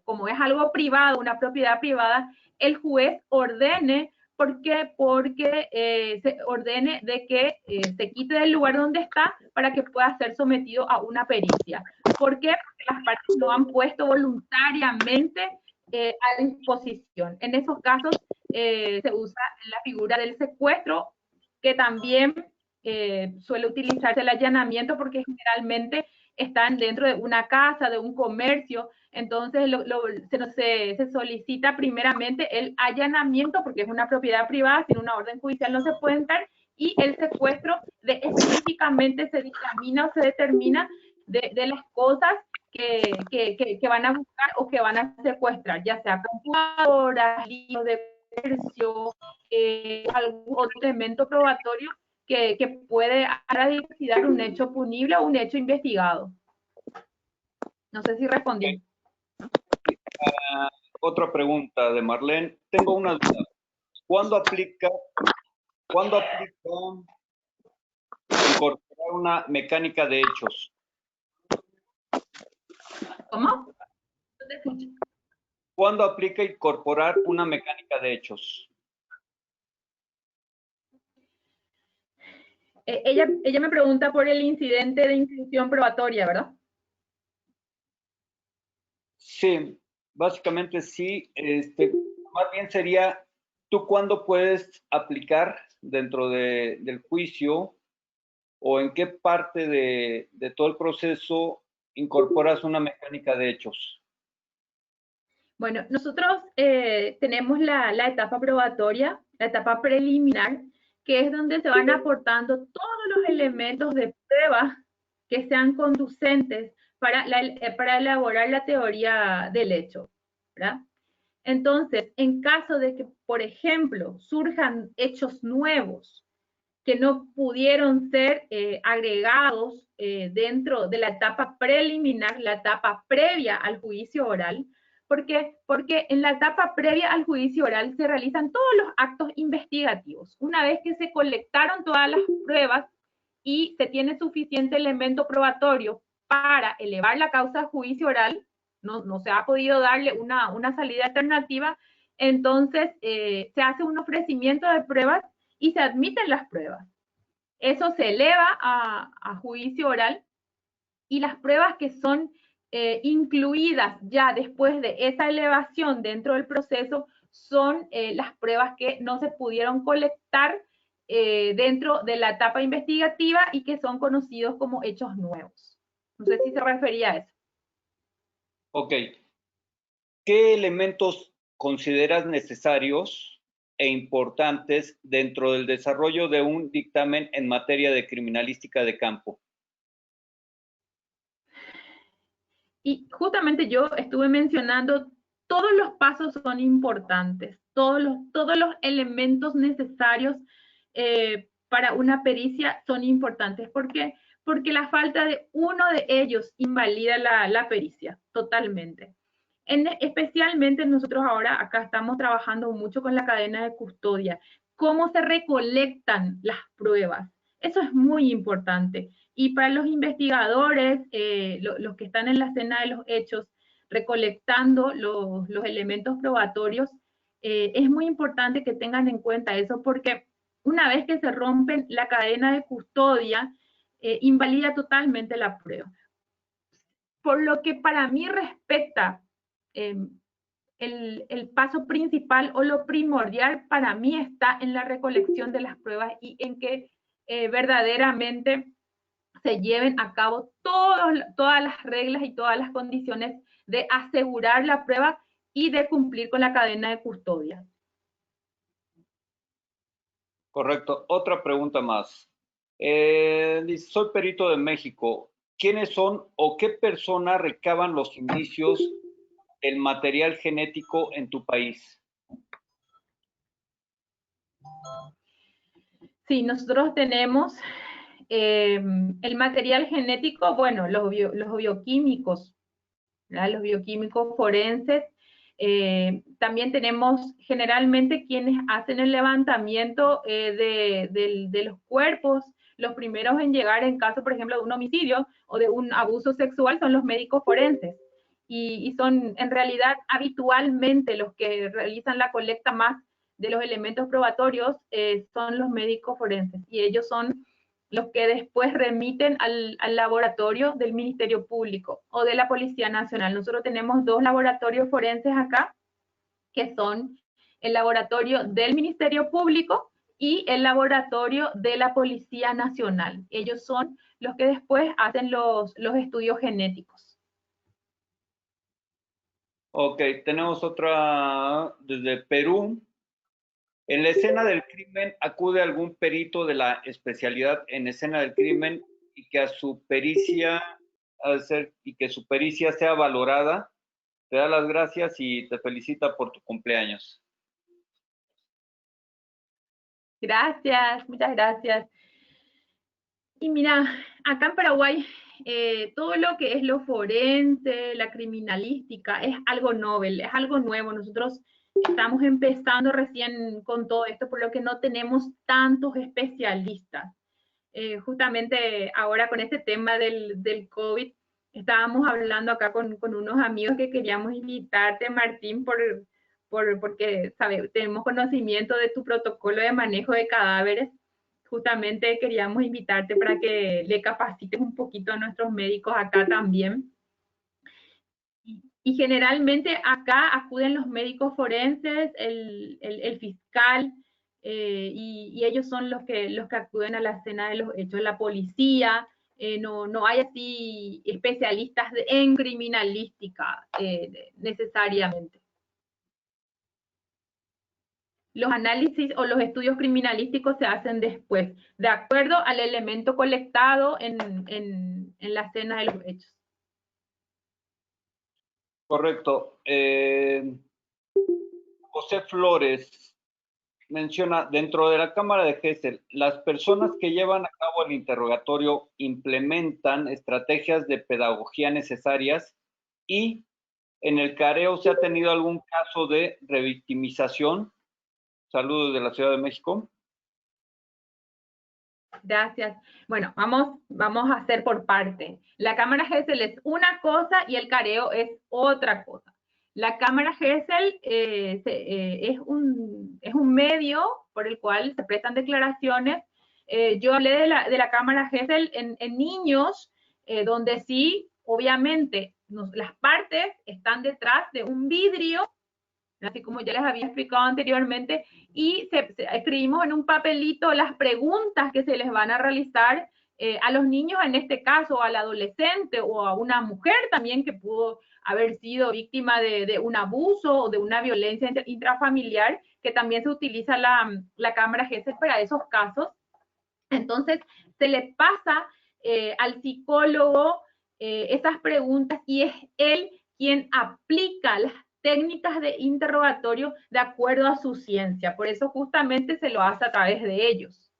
como es algo privado, una propiedad privada, el juez ordene. ¿Por qué? Porque se ordene de que se quite del lugar donde está para que pueda ser sometido a una pericia. ¿Por qué? Porque las partes no han puesto voluntariamente a disposición. En esos casos se usa la figura del secuestro, que también suele utilizarse el allanamiento porque generalmente están dentro de una casa, de un comercio, entonces se solicita primeramente el allanamiento porque es una propiedad privada, sin una orden judicial no se puede entrar, y el secuestro específicamente se dictamina o se determina de las cosas que van a buscar o que van a secuestrar, ya sea computadoras, libros de comercio, algún otro elemento probatorio que puede dilucidar un hecho punible o un hecho investigado. No sé si respondí. Otra pregunta de Marlene. Tengo una duda. ¿Cuándo aplica incorporar una mecánica de hechos? ¿Cómo? ¿Cuándo aplica incorporar una mecánica de hechos? Ella me pregunta por el incidente de inclusión probatoria, ¿verdad? Sí, básicamente sí. Más bien sería, ¿tú cuándo puedes aplicar dentro del juicio o en qué parte de todo el proceso incorporas una mecánica de hechos? Bueno, nosotros tenemos la etapa probatoria, la etapa preliminar, que es donde se van aportando todos los elementos de prueba que sean conducentes para elaborar la teoría del hecho, ¿verdad? Entonces, en caso de que, por ejemplo, surjan hechos nuevos que no pudieron ser agregados dentro de la etapa preliminar, la etapa previa al juicio oral. ¿Por qué? Porque en la etapa previa al juicio oral se realizan todos los actos investigativos. Una vez que se colectaron todas las pruebas y se tiene suficiente elemento probatorio para elevar la causa a juicio oral, no se ha podido darle una salida alternativa, entonces se hace un ofrecimiento de pruebas y se admiten las pruebas. Eso se eleva a juicio oral y las pruebas que son incluidas ya después de esa elevación dentro del proceso son las pruebas que no se pudieron colectar dentro de la etapa investigativa y que son conocidos como hechos nuevos. No sé si se refería a eso. Ok. ¿Qué elementos consideras necesarios e importantes dentro del desarrollo de un dictamen en materia de criminalística de campo? Y justamente yo estuve mencionando, todos los pasos son importantes, todos los elementos necesarios para una pericia son importantes. ¿Por qué? Porque la falta de uno de ellos invalida la pericia totalmente. Especialmente nosotros ahora acá estamos trabajando mucho con la cadena de custodia, cómo se recolectan las pruebas. Eso es muy importante. Y para los investigadores, los que están en la escena de los hechos, recolectando los elementos probatorios, es muy importante que tengan en cuenta eso porque una vez que se rompen la cadena de custodia, invalida totalmente la prueba. Por lo que para mí respecta el paso principal o lo primordial para mí está en la recolección de las pruebas y en que verdaderamente se lleven a cabo todas las reglas y todas las condiciones de asegurar la prueba y de cumplir con la cadena de custodia. Correcto. Otra pregunta más. Soy perito de México. ¿Quiénes son o qué personas recaban los indicios del material genético en tu país? Sí, nosotros tenemos el material genético, bueno, los bioquímicos, ¿verdad? Los bioquímicos forenses. También tenemos generalmente quienes hacen el levantamiento de los cuerpos. Los primeros en llegar en caso, por ejemplo, de un homicidio o de un abuso sexual son los médicos forenses. Y son en realidad habitualmente los que realizan la colecta más de los elementos probatorios, son los médicos forenses. Y ellos son los que después remiten al laboratorio del Ministerio Público o de la Policía Nacional. Nosotros tenemos dos laboratorios forenses acá, que son el laboratorio del Ministerio Público y el laboratorio de la Policía Nacional. Ellos son los que después hacen los estudios genéticos. Ok, tenemos otra desde Perú. En la escena del crimen acude algún perito de la especialidad en escena del crimen y que su pericia sea valorada. Te da las gracias y te felicita por tu cumpleaños. Gracias, muchas gracias. Y mira, acá en Paraguay, todo lo que es lo forense, la criminalística, es algo novel, es algo nuevo. Nosotros estamos empezando recién con todo esto, por lo que no tenemos tantos especialistas. Justamente ahora con este tema del COVID, estábamos hablando acá con unos amigos que queríamos invitarte, Martín, porque tenemos conocimiento de tu protocolo de manejo de cadáveres. Justamente queríamos invitarte para que le capacites un poquito a nuestros médicos acá también. Y generalmente acá acuden los médicos forenses, el fiscal, y ellos son los que acuden a la escena de los hechos, la policía. No hay así especialistas en criminalística necesariamente. Los análisis o los estudios criminalísticos se hacen después, de acuerdo al elemento colectado en la escena de los hechos. Correcto. José Flores menciona, dentro de la Cámara de Gesell, las personas que llevan a cabo el interrogatorio implementan estrategias de pedagogía necesarias y en el careo se ha tenido algún caso de revictimización. Saludos de la Ciudad de México. Gracias. Bueno, vamos a hacer por parte. La cámara Gesell es una cosa y el careo es otra cosa. La cámara Gesell es un medio por el cual se prestan declaraciones. Yo hablé de la cámara Gesell en niños, donde sí, obviamente, las partes están detrás de un vidrio, así como ya les había explicado anteriormente, y escribimos en un papelito las preguntas que se les van a realizar a los niños, en este caso, al adolescente o a una mujer también que pudo haber sido víctima de un abuso o de una violencia intrafamiliar, que también se utiliza la cámara GESEL para esos casos. Entonces, se le pasa al psicólogo esas preguntas y es él quien aplica las técnicas de interrogatorio de acuerdo a su ciencia. Por eso justamente se lo hace a través de ellos.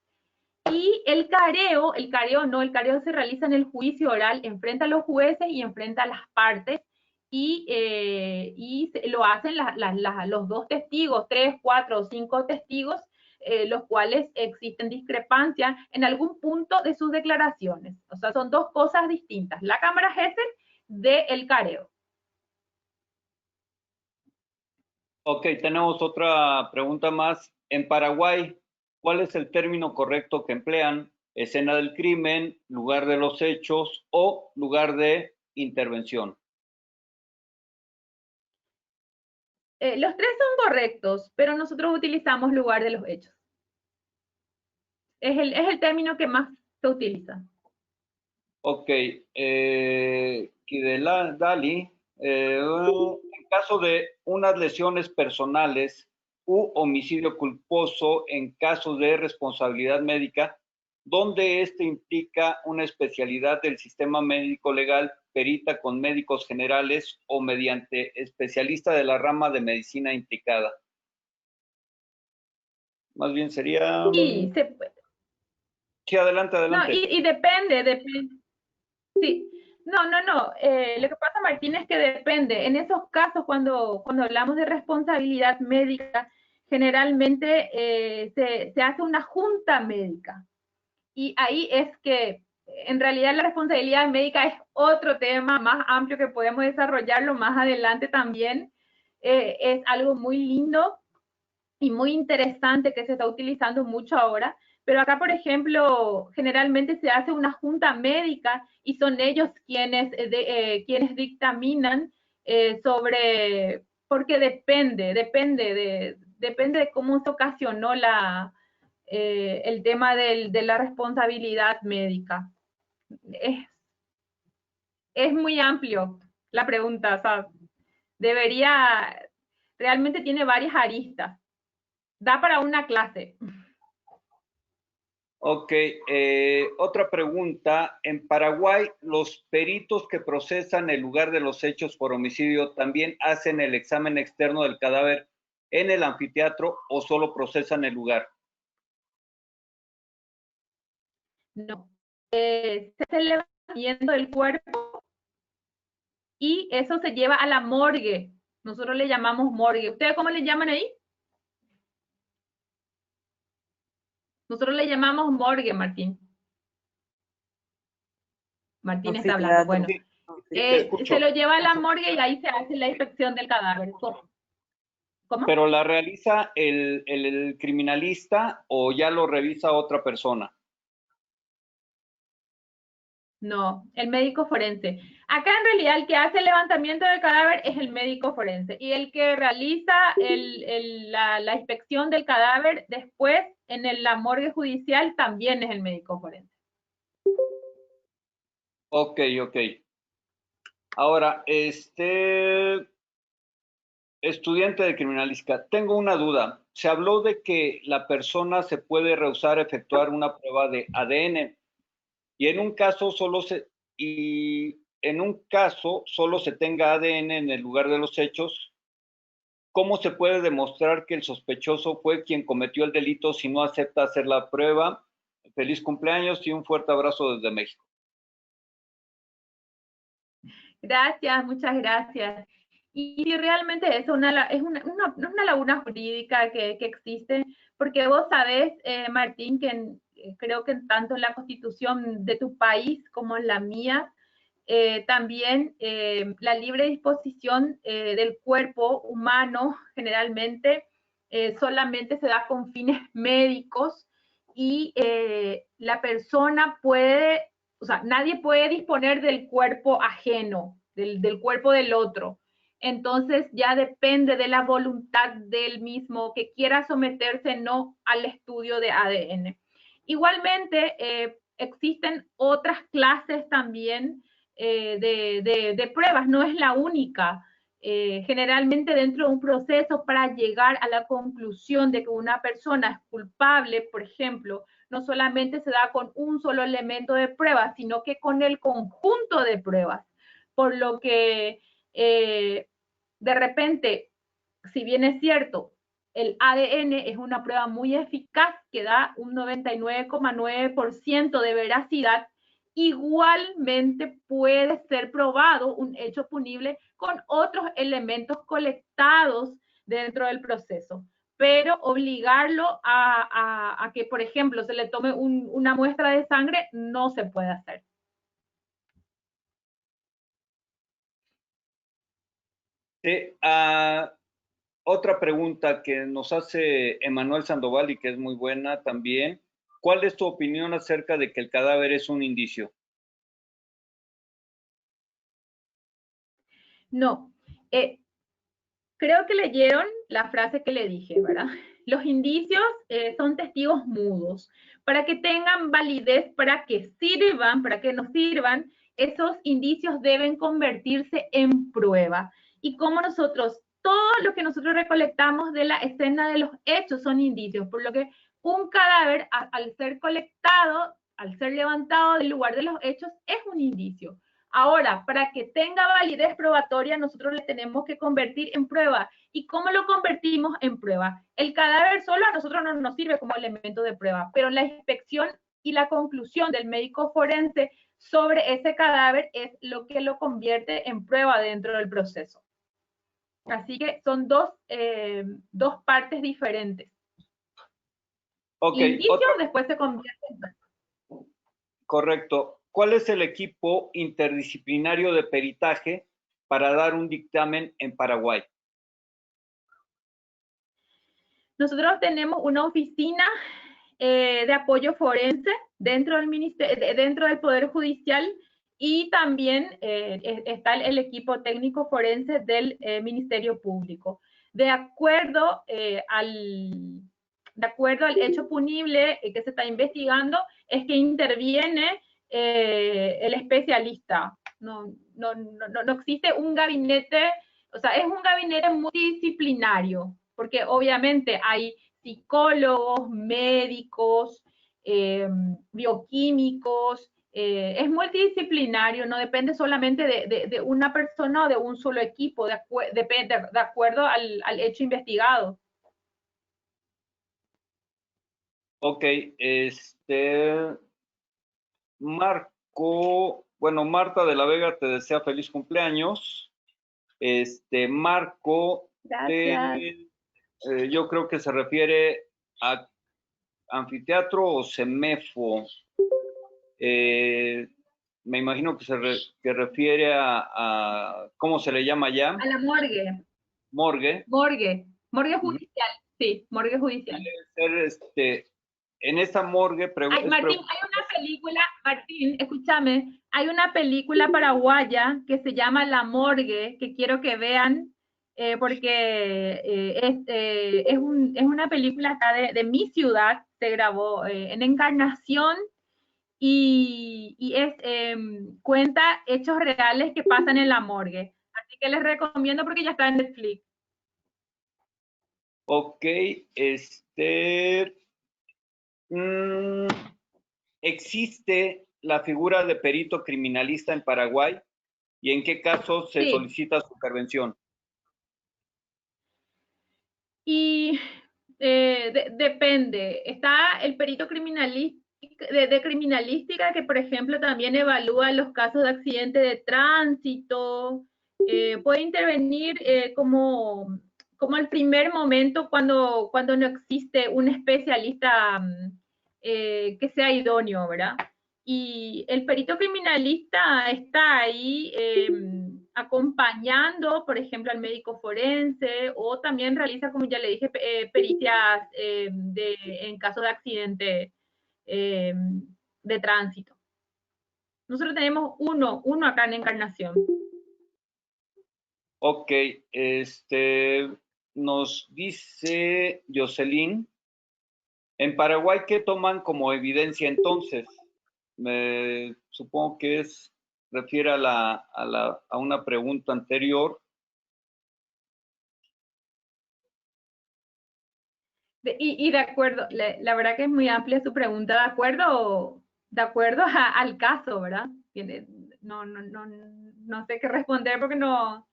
Y el careo se realiza en el juicio oral, enfrenta a los jueces y enfrenta a las partes, y lo hacen los dos testigos, 3, 4 o 5 testigos, los cuales existen discrepancias en algún punto de sus declaraciones. O sea, son dos cosas distintas. La cámara GESEL del careo. Ok, tenemos otra pregunta más. En Paraguay, ¿cuál es el término correcto que emplean? ¿Escena del crimen, lugar de los hechos o lugar de intervención? Los tres son correctos, pero nosotros utilizamos lugar de los hechos. Es el término que más se utiliza. Ok, Dali, en caso de unas lesiones personales u homicidio culposo en caso de responsabilidad médica, donde este implica una especialidad del sistema médico legal, perita con médicos generales o mediante especialista de la rama de medicina implicada. Más bien sería... Sí, Sí, adelante, no, adelante. y depende. Sí, no. Lo que pasa, Martín, es que depende. En esos casos, cuando hablamos de responsabilidad médica, generalmente se hace una junta médica. Y ahí es que en realidad la responsabilidad médica es otro tema más amplio que podemos desarrollarlo más adelante también. Es algo muy lindo y muy interesante que se está utilizando mucho ahora. Pero acá, por ejemplo, generalmente se hace una junta médica y son ellos quienes dictaminan porque depende de cómo se ocasionó el tema de la responsabilidad médica. Es, es muy amplio la pregunta, o sea, realmente tiene varias aristas. Da para una clase. Ok, otra pregunta. En Paraguay, ¿los peritos que procesan el lugar de los hechos por homicidio también hacen el examen externo del cadáver en el anfiteatro o solo procesan el lugar? No. Se hace el levantamiento del cuerpo y eso se lleva a la morgue. Nosotros le llamamos morgue. ¿Ustedes cómo le llaman ahí? Nosotros le llamamos morgue, Martín. Martín está hablando. Bueno, Sí, te escucho. se lo lleva a la morgue y ahí se hace la inspección del cadáver. ¿Cómo? ¿Pero la realiza el criminalista o ya lo revisa otra persona? No, el médico forense. Acá en realidad el que hace el levantamiento del cadáver es el médico forense y el que realiza la inspección del cadáver después en la morgue judicial también es el médico forense. Ok. Ahora, estudiante de criminalística, tengo una duda. Se habló de que la persona se puede rehusar a efectuar una prueba de ADN y en un caso solo se tenga ADN en el lugar de los hechos. ¿Cómo se puede demostrar que el sospechoso fue quien cometió el delito si no acepta hacer la prueba? Feliz cumpleaños y un fuerte abrazo desde México. Gracias, muchas gracias. Y realmente es una laguna jurídica que existe, porque vos sabés, Martín, que creo que tanto en la constitución de tu país como en la mía, también la libre disposición del cuerpo humano generalmente solamente se da con fines médicos y la persona puede, o sea, nadie puede disponer del cuerpo ajeno, del cuerpo del otro. Entonces ya depende de la voluntad del mismo que quiera someterse no al estudio de ADN. Igualmente, existen otras clases también de pruebas, no es la única. Generalmente dentro de un proceso para llegar a la conclusión de que una persona es culpable, por ejemplo, no solamente se da con un solo elemento de prueba, sino que con el conjunto de pruebas. Por lo que de repente, si bien es cierto, el ADN es una prueba muy eficaz que da un 99,9% de veracidad, igualmente puede ser probado un hecho punible con otros elementos colectados dentro del proceso. Pero obligarlo a que, por ejemplo, se le tome una muestra de sangre no se puede hacer. Otra pregunta que nos hace Emanuel Sandoval y que es muy buena también. ¿Cuál es tu opinión acerca de que el cadáver es un indicio? No. Creo que leyeron la frase que le dije, ¿verdad? Los indicios son testigos mudos. Para que tengan validez, para que sirvan, para que nos sirvan, esos indicios deben convertirse en prueba. Y como nosotros, todo lo que nosotros recolectamos de la escena de los hechos son indicios, por lo que un cadáver, al ser colectado, al ser levantado del lugar de los hechos, es un indicio. Ahora, para que tenga validez probatoria, nosotros le tenemos que convertir en prueba. ¿Y cómo lo convertimos en prueba? El cadáver solo a nosotros no nos sirve como elemento de prueba, pero la inspección y la conclusión del médico forense sobre ese cadáver es lo que lo convierte en prueba dentro del proceso. Así que son dos partes diferentes. Ok, Indicio después se convierte en prueba. Correcto. ¿Cuál es el equipo interdisciplinario de peritaje para dar un dictamen en Paraguay? Nosotros tenemos una oficina de apoyo forense dentro del Poder Judicial y también está el equipo técnico forense del Ministerio Público. De acuerdo al hecho punible que se está investigando, es que interviene el especialista. No existe un gabinete, o sea, es un gabinete multidisciplinario, porque obviamente hay psicólogos, médicos, bioquímicos, es multidisciplinario, no depende solamente de una persona o de un solo equipo, depende de acuerdo al hecho investigado. Ok, Marco, bueno, Marta de la Vega te desea feliz cumpleaños. Marco, Gracias. yo creo que se refiere a anfiteatro o CEMEFO. Me imagino que refiere ¿cómo se le llama ya? A la morgue. Morgue. Morgue judicial, sí, morgue judicial. Debe ser, en esta morgue. Ay, Martín, hay una película, Martín, escúchame, hay una película paraguaya que se llama La Morgue, que quiero que vean, porque es una película acá de mi ciudad, se grabó en Encarnación y cuenta hechos reales que pasan en la morgue. Así que les recomiendo porque ya está en Netflix. Ok, mm, ¿existe la figura de perito criminalista en Paraguay? ¿Y en qué caso se Sí, solicita su intervención? y depende. Está el perito criminalístico de criminalística que, por ejemplo, también evalúa los casos de accidente de tránsito. Puede intervenir como el primer momento cuando no existe un especialista que sea idóneo, ¿verdad? Y el perito criminalista está ahí acompañando, por ejemplo, al médico forense o también realiza, como ya le dije, pericias en caso de accidente eh, de tránsito. Nosotros tenemos uno acá en Encarnación. Ok, nos dice Jocelyn, en Paraguay, ¿qué toman como evidencia entonces? Supongo que refiere a una pregunta anterior. Y de acuerdo, la verdad que es muy amplia su pregunta, de acuerdo al caso, ¿verdad? No sé qué responder porque no,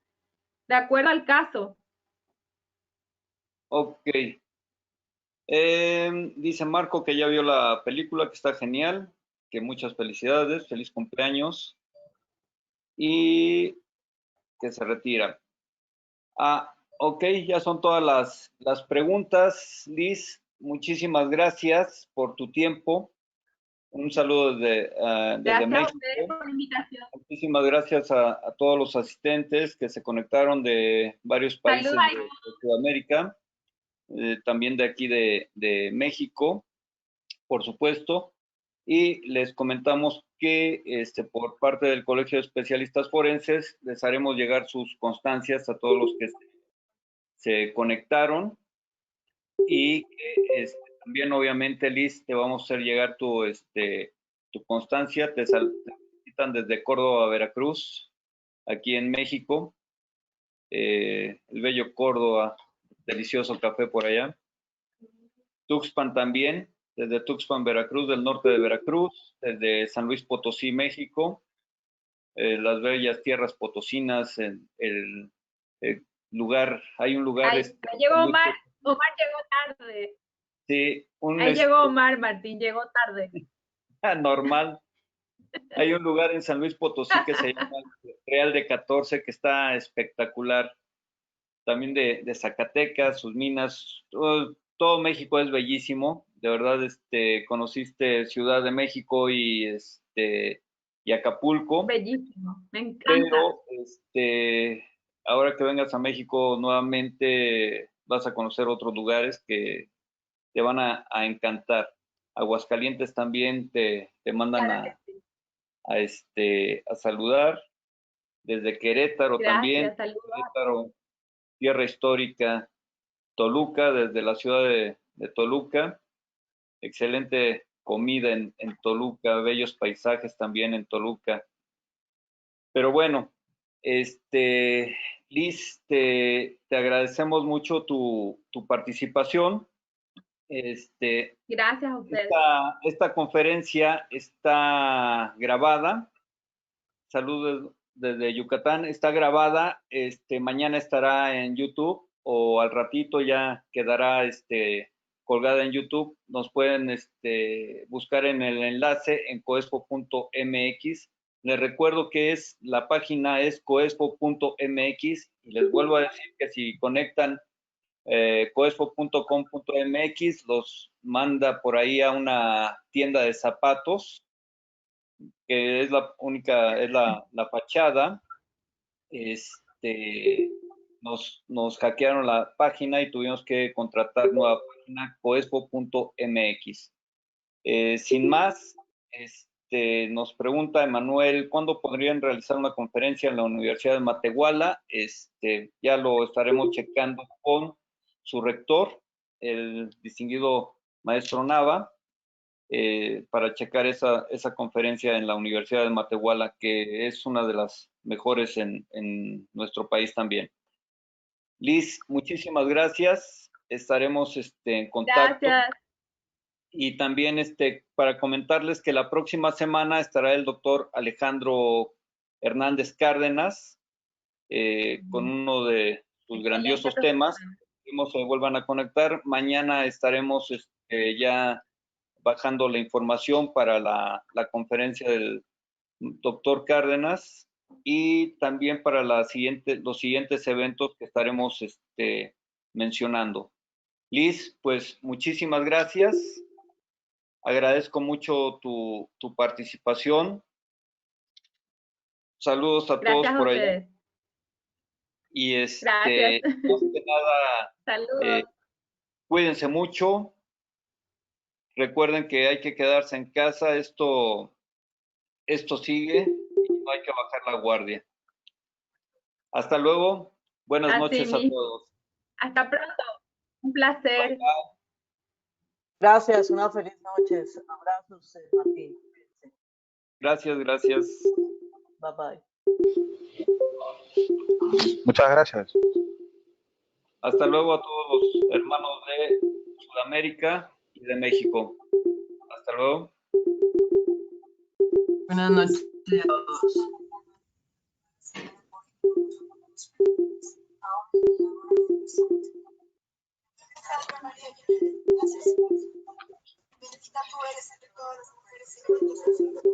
de acuerdo al caso. Ok. Dice Marco que ya vio la película, que está genial, que muchas felicidades, feliz cumpleaños y que se retira. Ah, ok, ya son todas las preguntas, Liz. Muchísimas gracias por tu tiempo. Un saludo desde Gracias a ustedes México. por la invitación. Muchísimas gracias a todos los asistentes que se conectaron de varios Saludos países a de Sudamérica, también de aquí de México, por supuesto. Y les comentamos que por parte del Colegio de Especialistas Forenses les haremos llegar sus constancias a todos los que se conectaron y que también obviamente Liz te vamos a hacer llegar tu constancia, te solicitan desde Córdoba a Veracruz, aquí en México, el bello Córdoba, delicioso café por allá. Tuxpan también, desde Tuxpan, Veracruz, del norte de Veracruz, desde San Luis Potosí, México, las bellas tierras potosinas, el lugar, hay un lugar, ahí, ahí llegó Omar, Omar llegó tarde. sí, Ahí llegó Omar, Martín, llegó tarde. normal. Hay un lugar en San Luis Potosí que se llama Real de 14, que está espectacular. También de Zacatecas, sus minas, todo México es bellísimo. De verdad, conociste Ciudad de México y Acapulco, Bellísimo, me encanta. pero ahora que vengas a México nuevamente vas a conocer otros lugares que te van a encantar. Aguascalientes también te mandan Claro que sí. a saludar. Desde Querétaro también, Gracias, saludos a todos. Querétaro, tierra histórica, Toluca, desde la ciudad de Toluca, excelente comida en Toluca, bellos paisajes también en Toluca. Pero bueno, Liz, te agradecemos mucho tu participación. Este, Gracias a ustedes. esta conferencia está grabada. Saludos desde Yucatán. Está grabada. Mañana estará en YouTube o al ratito ya quedará colgada en YouTube. Nos pueden buscar en el enlace en coespo.mx. Les recuerdo que la página es coespo.mx y les vuelvo a decir que si conectan coespo.com.mx los manda por ahí a una tienda de zapatos que es la única, es la fachada. Nos hackearon la página y tuvimos que contratar nueva página, coespo.mx. Sin más, nos pregunta Emanuel, ¿cuándo podrían realizar una conferencia en la Universidad de Matehuala? Ya lo estaremos checando con su rector, el distinguido maestro Nava, para checar esa conferencia en la Universidad de Matehuala, que es una de las mejores en nuestro país también. Liz, muchísimas gracias. Estaremos en contacto. Gracias. Y también para comentarles que la próxima semana estará el doctor Alejandro Hernández Cárdenas con uno de sus Excelente grandiosos profesor. temas. Esperemos se vuelvan a conectar. Mañana estaremos ya bajando la información para la conferencia del doctor Cárdenas y también para los siguientes eventos que estaremos mencionando. Liz, pues muchísimas gracias. Agradezco mucho tu participación. Saludos a todos Gracias a por allá. ustedes. Y Gracias. más que nada, Saludos. cuídense mucho. Recuerden que hay que quedarse en casa. Esto sigue y no hay que bajar la guardia. Hasta luego. Buenas Así noches a mismo. todos. Hasta pronto. Un placer. Bye, bye. Gracias, una feliz noche. Abrazos, Martín. Gracias, gracias. Bye bye. Muchas gracias. Hasta luego a todos los hermanos de Sudamérica y de México. Hasta luego. Buenas noches a todos. Bendita tú eres entre todas las mujeres y bendito es el fruto de tu vientre.